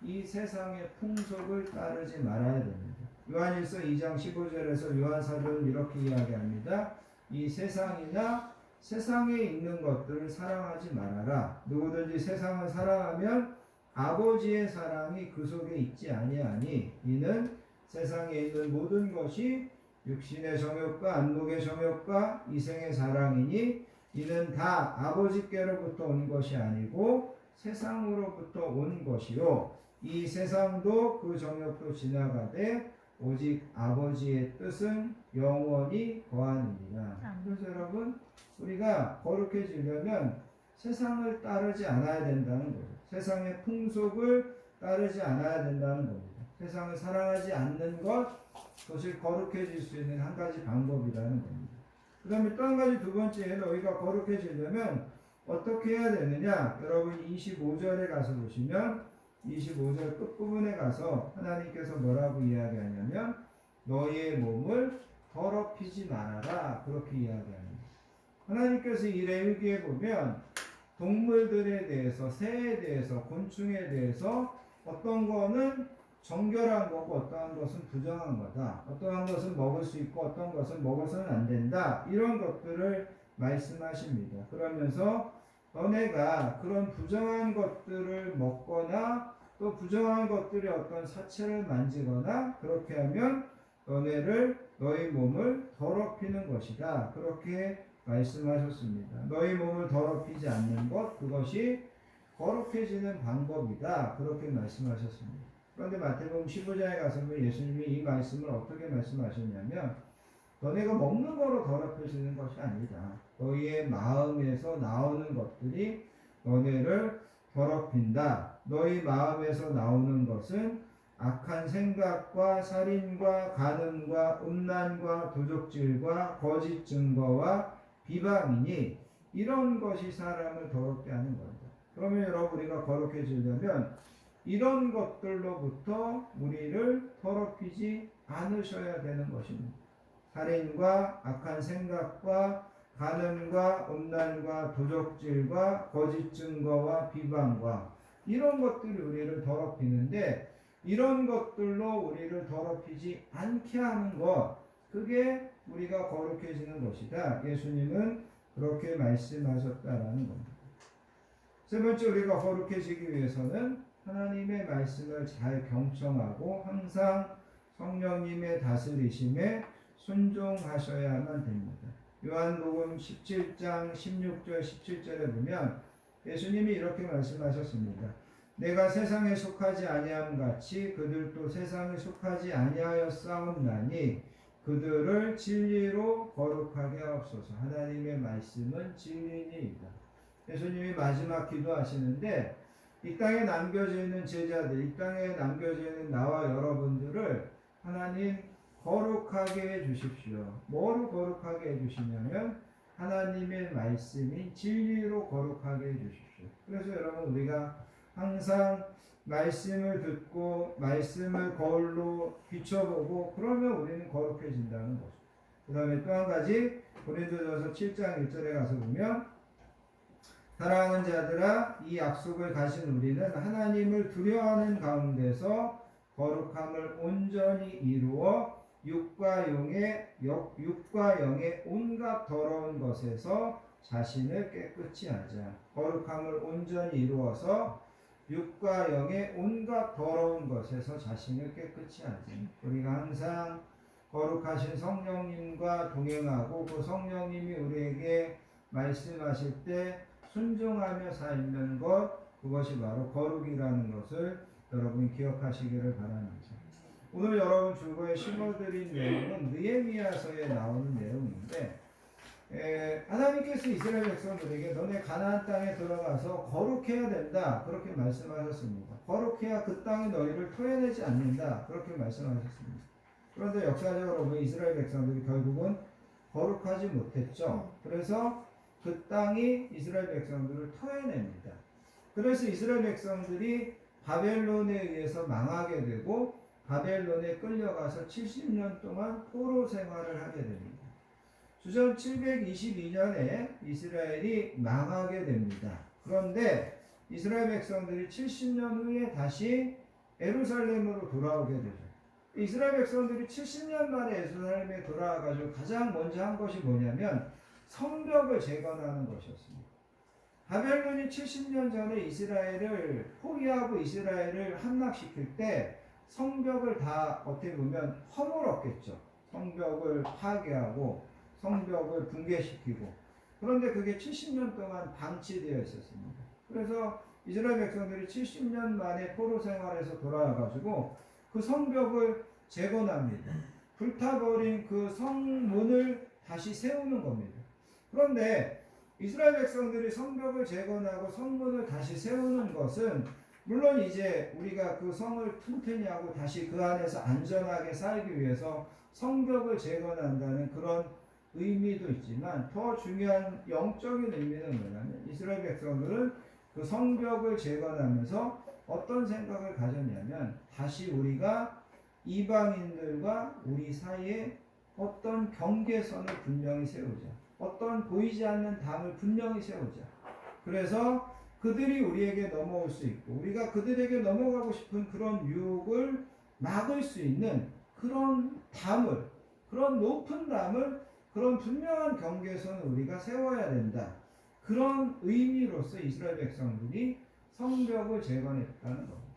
이 세상의 풍속을 따르지 말아야 됩니다. 요한일서 2장 15절에서 요한사도는 이렇게 이야기합니다. 이 세상이나 세상에 있는 것들을 사랑하지 말아라. 누구든지 세상을 사랑하면 아버지의 사랑이 그 속에 있지 아니하니 이는 세상에 있는 모든 것이 육신의 정욕과 안목의 정욕과 이생의 사랑이니 이는 다 아버지께로부터 온 것이 아니고 세상으로부터 온 것이요 이 세상도 그 정욕도 지나가되 오직 아버지의 뜻은 영원히 거하느니라. 그래서 여러분 우리가 거룩해지려면 세상을 따르지 않아야 된다는 거죠. 세상의 풍속을 따르지 않아야 된다는 겁니다. 세상을 사랑하지 않는 것, 그것이 거룩해질 수 있는 한 가지 방법이라는 겁니다. 그 다음에 또 한 가지 두 번째, 너희가 거룩해지려면 어떻게 해야 되느냐? 여러분 25절에 가서 보시면 25절 끝부분에 가서 하나님께서 뭐라고 이야기하냐면 너희의 몸을 더럽히지 말아라, 그렇게 이야기합니다. 하나님께서 이 레위기에 보면 동물들에 대해서, 새에 대해서, 곤충에 대해서 어떤 거는 정결한 거고 어떠한 것은 부정한 거다. 어떠한 것은 먹을 수 있고 어떤 것은 먹어서는 안 된다. 이런 것들을 말씀하십니다. 그러면서 너네가 그런 부정한 것들을 먹거나 또 부정한 것들이 어떤 사체를 만지거나 그렇게 하면 너희 몸을 더럽히는 것이다. 그렇게 말씀하셨습니다. 너희 몸을 더럽히지 않는 것, 그것이 거룩해지는 방법이다. 그렇게 말씀하셨습니다. 그런데 마태복음 15장에 가서 보면 예수님이 이 말씀을 어떻게 말씀하셨냐면 너네가 먹는 거로 더럽혀지는 것이 아니다. 너희의 마음에서 나오는 것들이 너네를 더럽힌다. 너희 마음에서 나오는 것은 악한 생각과 살인과 간음과 음란과 도적질과 거짓 증거와 비방이니 이런 것이 사람을 더럽게 하는 겁니다. 그러면 여러분 우리가 거룩해지려면 이런 것들로부터 우리를 더럽히지 않으셔야 되는 것입니다. 살인과 악한 생각과 간음과 음란과 도적질과 거짓 증거와 비방과 이런 것들이 우리를 더럽히는데 이런 것들로 우리를 더럽히지 않게 하는 것, 그게 우리가 거룩해지는 것이다. 예수님은 그렇게 말씀하셨다라는 겁니다. 세 번째, 우리가 거룩해지기 위해서는 하나님의 말씀을 잘 경청하고 항상 성령님의 다스리심에 순종하셔야만 됩니다. 요한복음 17장 16절 17절에 보면 예수님이 이렇게 말씀하셨습니다. 내가 세상에 속하지 아니함 같이 그들도 세상에 속하지 아니하였사옵나니 그들을 진리로 거룩하게 하옵소서. 하나님의 말씀은 진리니이다. 예수님이 마지막 기도하시는데 이 땅에 남겨져 있는 제자들, 이 땅에 남겨져 있는 나와 여러분들을 하나님 거룩하게 해주십시오. 뭐로 거룩하게 해주시냐면 하나님의 말씀인 진리로 거룩하게 해주십시오. 그래서 여러분 우리가 항상 말씀을 듣고 말씀을 거울로 비춰보고 그러면 우리는 거룩해진다는 거죠. 그 다음에 또 한 가지 고린도전서 7장 1절에 가서 보면 사랑하는 자들아 이 약속을 가진 우리는 하나님을 두려워하는 가운데서 거룩함을 온전히 이루어 육과 영의 온갖 더러운 것에서 자신을 깨끗이 하자. 거룩함을 온전히 이루어서 육과 영의 온갖 더러운 것에서 자신을 깨끗이 하지. 우리가 항상 거룩하신 성령님과 동행하고 그 성령님이 우리에게 말씀하실 때 순종하며 살는 것, 그것이 바로 거룩이라는 것을 여러분 기억하시기를 바랍니다. 오늘 여러분 줄거에 심어드린 내용은 느헤미야서에 나오는 내용인데 하나님께서 이스라엘 백성들에게 너네 가나안 땅에 들어가서 거룩해야 된다 그렇게 말씀하셨습니다. 거룩해야 그 땅이 너희를 토해내지 않는다 그렇게 말씀하셨습니다. 그런데 역사적으로 보면 이스라엘 백성들이 결국은 거룩하지 못했죠. 그래서 그 땅이 이스라엘 백성들을 토해냅니다. 그래서 이스라엘 백성들이 바벨론에 의해서 망하게 되고 바벨론에 끌려가서 70년 동안 포로 생활을 하게 됩니다. 주전 722년에 이스라엘이 망하게 됩니다. 그런데 이스라엘 백성들이 70년 후에 다시 예루살렘으로 돌아오게 되죠. 이스라엘 백성들이 70년 만에 예루살렘에 돌아와가지고 가장 먼저 한 것이 뭐냐면 성벽을 재건하는 것이었습니다. 바벨론이 70년 전에 이스라엘을 포위하고 이스라엘을 함락시킬 때 성벽을 다 어떻게 보면 허물었겠죠. 성벽을 파괴하고 성벽을 붕괴시키고. 그런데 그게 70년 동안 방치되어 있었습니다. 그래서 이스라엘 백성들이 70년 만에 포로 생활에서 돌아와가지고 그 성벽을 재건합니다. 불타버린 그 성문을 다시 세우는 겁니다. 그런데 이스라엘 백성들이 성벽을 재건하고 성문을 다시 세우는 것은 물론 이제 우리가 그 성을 튼튼히 하고 다시 그 안에서 안전하게 살기 위해서 성벽을 재건한다는 그런 의미도 있지만 더 중요한 영적인 의미는 뭐냐면 이스라엘 백성들은 그 성벽을 재건하면서 어떤 생각을 가졌냐면 다시 우리가 이방인들과 우리 사이에 어떤 경계선을 분명히 세우자. 어떤 보이지 않는 담을 분명히 세우자. 그래서 그들이 우리에게 넘어올 수 있고 우리가 그들에게 넘어가고 싶은 그런 유혹을 막을 수 있는 그런 담을, 그런 높은 담을, 그런 분명한 경계선을 우리가 세워야 된다. 그런 의미로서 이스라엘 백성들이 성벽을 재건했다는 겁니다.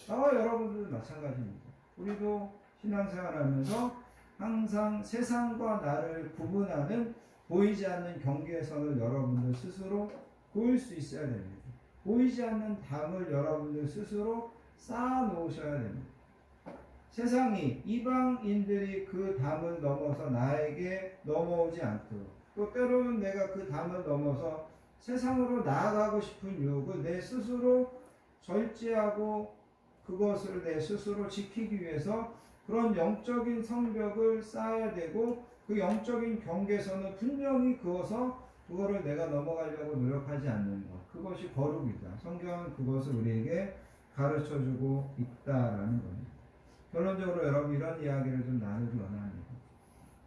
나와 여러분들도 마찬가지입니다. 우리도 신앙생활하면서 항상 세상과 나를 구분하는 보이지 않는 경계선을 여러분들 스스로 보일 수 있어야 됩니다. 보이지 않는 담을 여러분들 스스로 쌓아 놓으셔야 됩니다. 세상이 이방인들이 그 담을 넘어서 나에게 넘어오지 않도록 또 때로는 내가 그 담을 넘어서 세상으로 나아가고 싶은 유혹을 내 스스로 절제하고 그것을 내 스스로 지키기 위해서 그런 영적인 성벽을 쌓아야 되고 그 영적인 경계선을 분명히 그어서 그거를 내가 넘어가려고 노력하지 않는 것. 그것이 거룩이다. 성경은 그것을 우리에게 가르쳐주고 있다라는 겁니다. 결론적으로 여러분 이런 이야기를 좀 나누기 원합니다.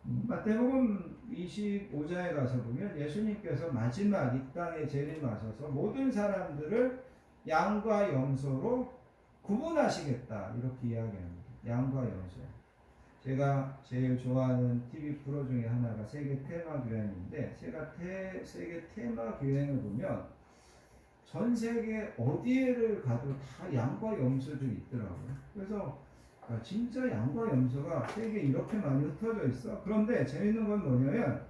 마태복음 25장에 가서 보면 예수님께서 마지막 이 땅에 재림하셔서 모든 사람들을 양과 염소로 구분하시겠다 이렇게 이야기합니다. 양과 염소. 제가 제일 좋아하는 TV 프로 중에 하나가 세계 테마 교행인데 세계 테마 교행을 보면 전 세계 어디에를 가도 다 양과 염소들이 있더라고요. 그래서 진짜 양과 염소가 세계에 이렇게 많이 흩어져 있어. 그런데 재밌는 건 뭐냐면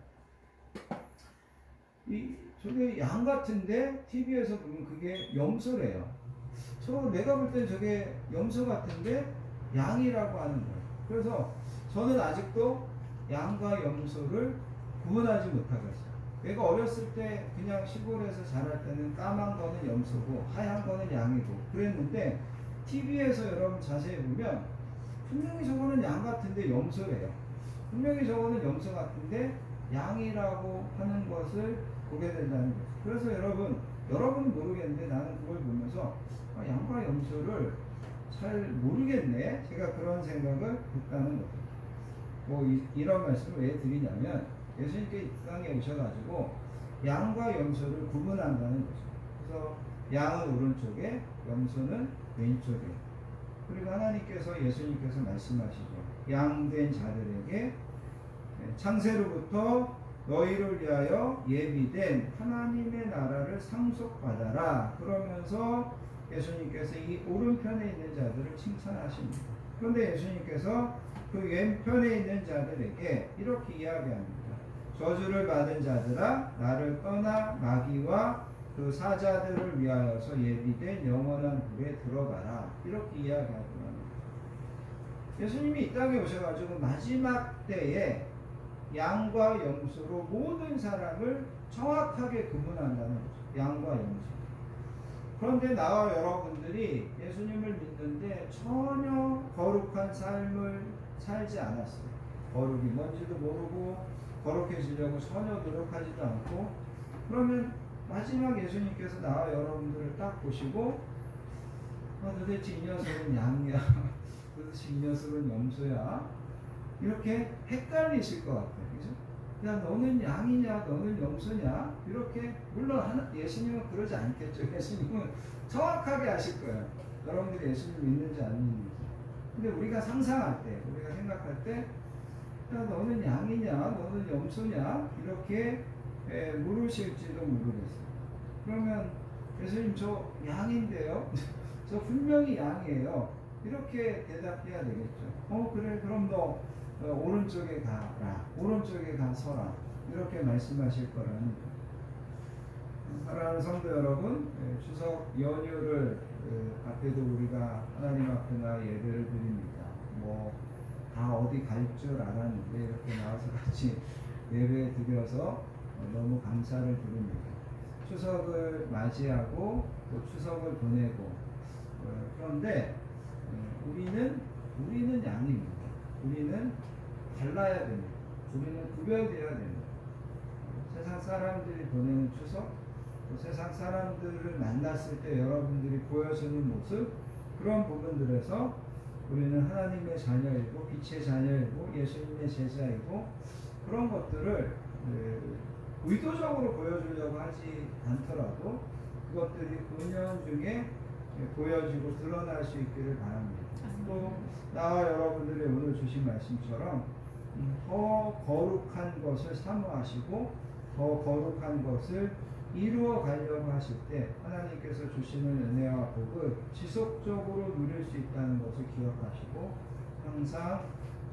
저게 양 같은데 TV에서 보면 그게 염소래요. 내가 볼 땐 저게 염소 같은데 양이라고 하는 거예요. 그래서 저는 아직도 양과 염소를 구분하지 못하겠어요. 내가 어렸을 때 그냥 시골에서 자랄 때는 까만 거는 염소고 하얀 거는 양이고 그랬는데 TV에서 여러분 자세히 보면 분명히 저거는 양 같은데 염소래요. 분명히 저거는 염소 같은데 양이라고 하는 것을 보게 된다는 거죠. 그래서 여러분은 모르겠는데 나는 그걸 보면서 양과 염소를 잘 모르겠네. 제가 그런 생각을 했다는 거죠. 이런 말씀을 왜 드리냐면 예수님께 이 땅에 오셔가지고 양과 염소를 구분한다는 거죠. 그래서 양은 오른쪽에 염소는 왼쪽에. 그리고 하나님께서 예수님께서 말씀하시죠. 양된 자들에게 창세로부터 너희를 위하여 예비된 하나님의 나라를 상속받아라. 그러면서 예수님께서 이 오른편에 있는 자들을 칭찬하십니다. 그런데 예수님께서 그 왼편에 있는 자들에게 이렇게 이야기합니다. 저주를 받은 자들아 나를 떠나 마귀와 그 사자들을 위하여서 예비된 영원한 불에 들어가라. 이렇게 이야기하더라고요. 예수님이 이 땅에 오셔가지고 마지막 때에 양과 염소로 모든 사람을 정확하게 구분한다는 거죠. 양과 염소. 그런데 나와 여러분들이 예수님을 믿는데 전혀 거룩한 삶을 살지 않았어요. 거룩이 뭔지도 모르고 거룩해지려고 전혀 노력하지도 않고 그러면 마지막 예수님께서 나와 여러분들을 딱 보시고 도대체 이 녀석은 양이야 도대체 이 녀석은 염소야 이렇게 헷갈리실 것 같아요. 그죠? 야 너는 양이냐 너는 염소냐 이렇게 물론 예수님은 그러지 않겠죠. 예수님은 정확하게 아실 거예요. 여러분들이 예수님 믿는지 안 믿는지. 근데 우리가 상상할 때 우리가 생각할 때 야 너는 양이냐 너는 염소냐 이렇게 물으실지도 모르겠어요. 그러면 예수님 저 양인데요 저 분명히 양이에요 이렇게 대답해야 되겠죠. 그래 그럼 너 오른쪽에 가라 오른쪽에 가서라 이렇게 말씀하실 거라는 거예요. 사랑하는 성도 여러분, 추석 연휴를 앞에도 우리가 하나님 앞에나 예배를 드립니다. 다 어디 갈 줄 알았는데 이렇게 나와서 같이 예배 드려서 너무 감사를 드립니다. 추석을 맞이하고 또 추석을 보내고 그런데 우리는 아닙니다. 우리는 달라야 됩니다. 우리는 구별되어야 됩니다. 세상 사람들이 보내는 추석, 또 세상 사람들을 만났을 때 여러분들이 보여주는 모습, 그런 부분들에서 우리는 하나님의 자녀이고 빛의 자녀이고 예수님의 제자이고, 그런 것들을 의도적으로 보여주려고 하지 않더라도 그것들이 은연중에 보여지고 드러날 수 있기를 바랍니다. 또 나와 여러분들이 오늘 주신 말씀처럼 더 거룩한 것을 사모하시고 더 거룩한 것을 이루어 가려고 하실 때 하나님께서 주시는 은혜와 복을 지속적으로 누릴 수 있다는 것을 기억하시고, 항상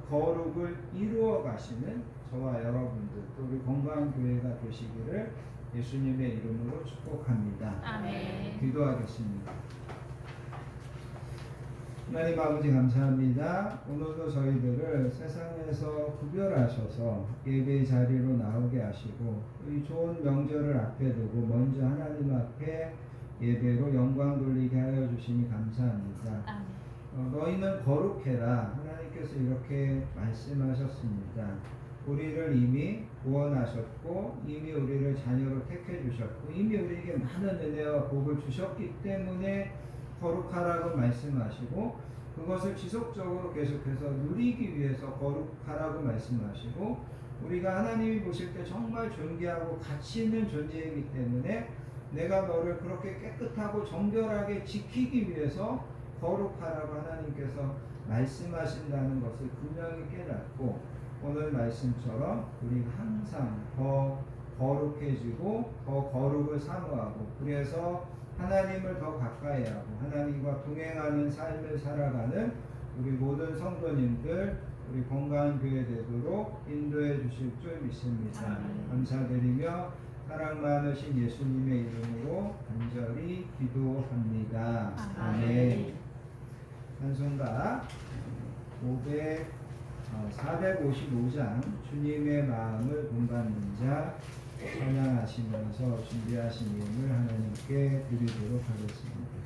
거룩을 이루어 가시는 저와 여러분들, 또 우리 건강한 교회가 되시기를 예수님의 이름으로 축복합니다. 아멘. 기도하겠습니다. 하나님 아버지 감사합니다. 오늘도 저희들을 세상에서 구별하셔서 예배 자리로 나오게 하시고, 이 좋은 명절을 앞에 두고 먼저 하나님 앞에 예배로 영광 돌리게 하여 주시니 감사합니다. 아멘. 너희는 거룩해라. 하나님께서 이렇게 말씀하셨습니다. 우리를 이미 구원하셨고 이미 우리를 자녀로 택해 주셨고 이미 우리에게 많은 은혜와 복을 주셨기 때문에 거룩하라고 말씀하시고, 그것을 지속적으로 계속해서 누리기 위해서 거룩하라고 말씀하시고, 우리가 하나님이 보실 때 정말 존귀하고 가치 있는 존재이기 때문에 내가 너를 그렇게 깨끗하고 정결하게 지키기 위해서 거룩하라고 하나님께서 말씀하신다는 것을 분명히 깨닫고, 오늘 말씀처럼 우리가 항상 더 거룩해지고 더 거룩을 사모하고, 그래서 하나님을 더 가까이 하고 하나님과 동행하는 삶을 살아가는 우리 모든 성도님들, 우리 건강한 교회 되도록 인도해 주실 줄 믿습니다. 감사드리며 사랑 많으신 예수님의 이름으로 간절히 기도합니다. 아멘. 찬송가 455장 주님의 마음을 본받는 자 찬양하시면서 준비하신 예물 하나님께 드리도록 하겠습니다.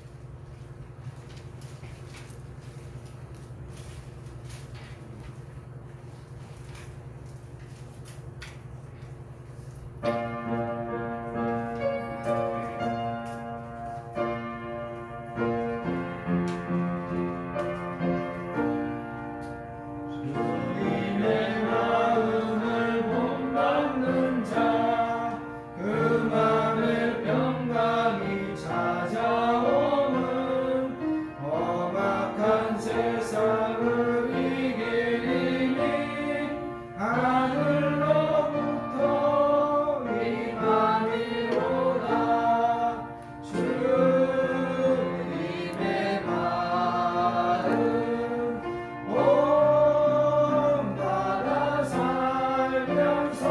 주님의 마음을 본받는 자, 그 맘에 평강이 찾아오면 험악한 세상을 이기리니 하늘로부터 임함이로다. 주님의 마음 본받아 살면서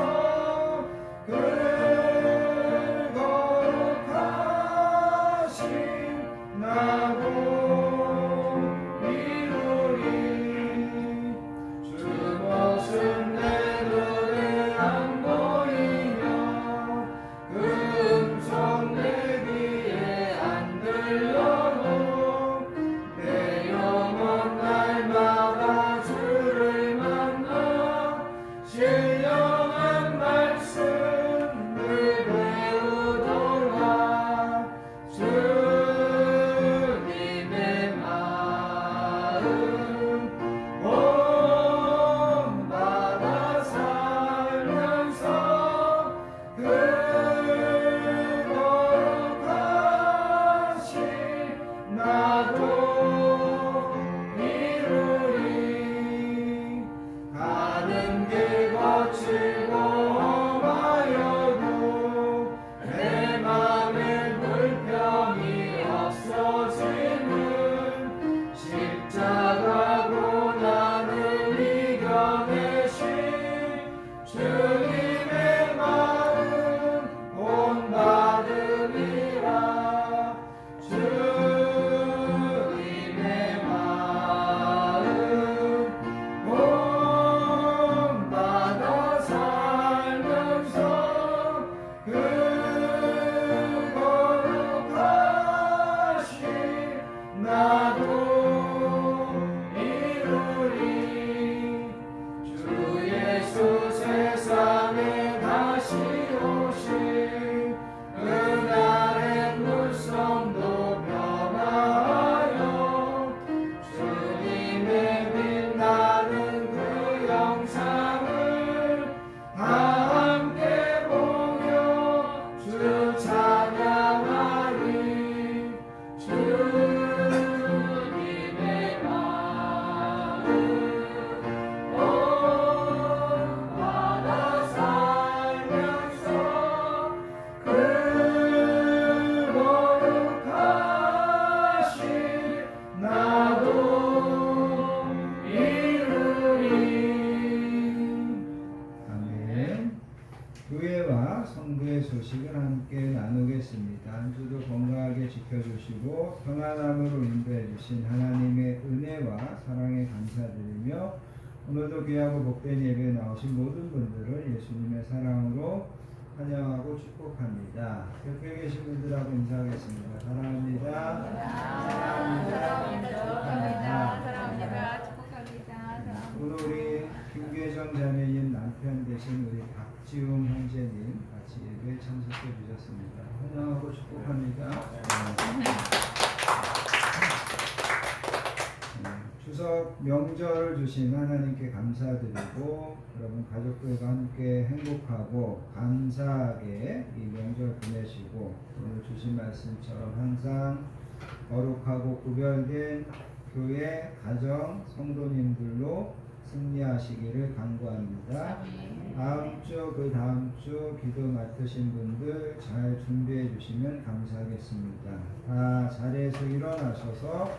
교회와 성도의 소식을 함께 나누겠습니다. 한 주도 건강하게 지켜주시고 평안함으로 인도해 주신 하나님의 은혜와 사랑에 감사드리며 오늘도 귀하고 복된 예배에 나오신 모든 분들을 예수님의 사랑으로 환영하고 축복합니다. 옆에 계신 분들하고 인사하겠습니다. 사랑합니다. 사랑합니다. 축복합니다. 오늘 우리 김계정 자매님 남편 되신 우리 박지웅 형제님 같이 예배에 참석해 주셨습니다. 환영하고 축복합니다. 추석 명절을 주신 하나님께 감사드리고 여러분 가족들과 함께 행복하고 감사하게 이 명절 보내시고 오늘 주신 말씀처럼 항상 거룩하고 구별된 교회, 가정, 성도님들로 승리하시기를 간구합니다. 다음 주, 그 다음 주 기도 맡으신 분들 잘 준비해 주시면 감사하겠습니다. 다 자리에서 일어나셔서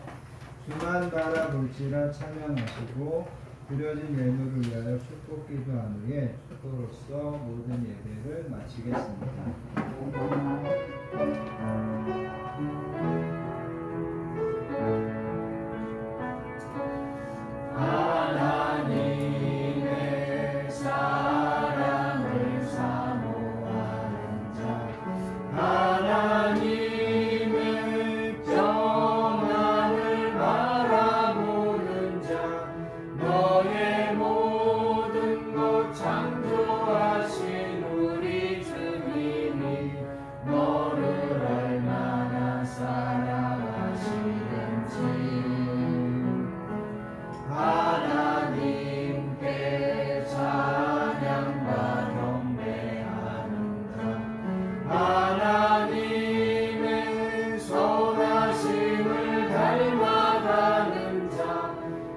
주만 바라볼지라 찬양하시고 드려진 예물을 위하여 축복 기도한 후에 축도로서 모든 예배를 마치겠습니다. 하나님의 사랑을 사모하는 자 하나님의 평안을 바라보는 자 너의 모든 것 창조하신 우리 주님이 너를 얼마나 사랑하시는지 하나님께 찬양과 경배하는 자 하나님의 선하심을 닮아가는 자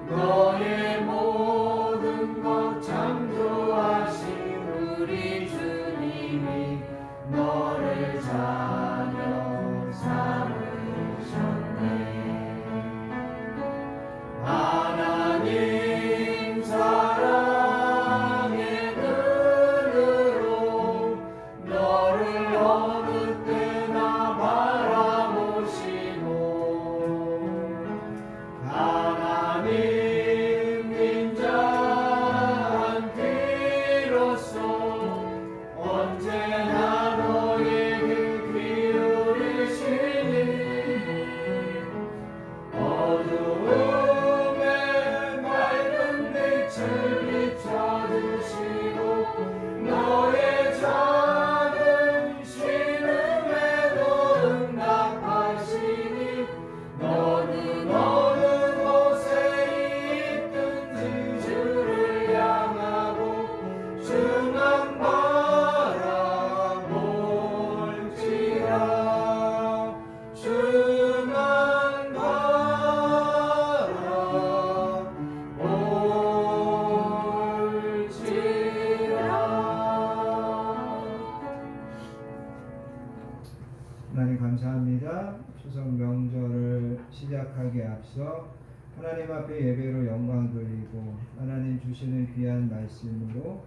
너의 모든 것 창조하신 우리 주님이 너를 자녀 삼으셨네. 하나님 사랑의 눈으로 너를 어느 때나 바라보시고 하나님 인자한 피로써 언제나 너에게 기울이시니 어두움에 맑은 빛을 비춰주시고 너의 작은 신음에도 응답하시니 너는 어느 곳에 있든지 주를 향하고 주만 바라볼지라 주만 하나님 감사합니다. 추석 명절을 시작하기에 앞서 하나님 앞에 예배로 영광 돌리고 하나님 주시는 귀한 말씀으로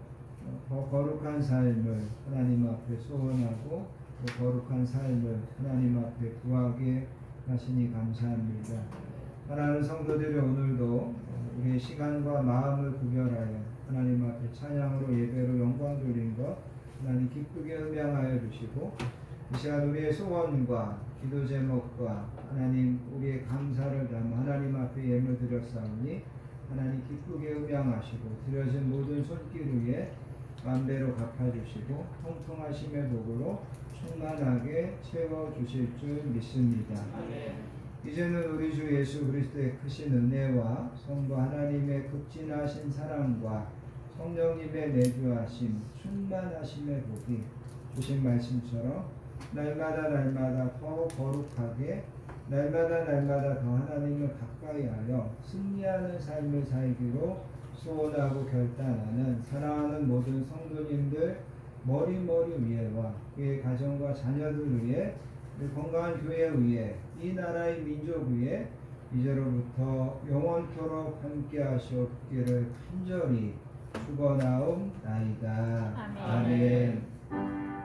더 거룩한 삶을 하나님 앞에 소원하고 더 거룩한 삶을 하나님 앞에 구하게 하시니 감사합니다. 사랑하는 성도들이 오늘도 우리의 시간과 마음을 구별하여 하나님 앞에 찬양으로 예배로 영광 돌린 것 하나님 기쁘게 음양하여 주시고 이 시간 우리의 소원과 기도 제목과 하나님 우리의 감사를 담아 하나님 앞에 예물 드렸사오니 하나님 기쁘게 음양하시고 드려진 모든 손길 위에 만배로 갚아주시고 통통하심의 복으로 충만하게 채워주실 줄 믿습니다. 이제는 우리 주 예수 그리스도의 크신 은혜와 성부 하나님의 극진하신 사랑과 성령님의 내주하심 충만하심의 복이 주신 말씀처럼 날마다 더 거룩하게 날마다 더 하나님을 가까이 하여 승리하는 삶을 살기로 소원하고 결단하는 사랑하는 모든 성도님들 머리 위에와 그의 가정과 자녀들 위에 건강한 교회 위에 이 나라의 민족 위에 이제로부터 영원토록 함께 하시옵기를 간절히 죽어나옵나이다. 아멘. 아멘.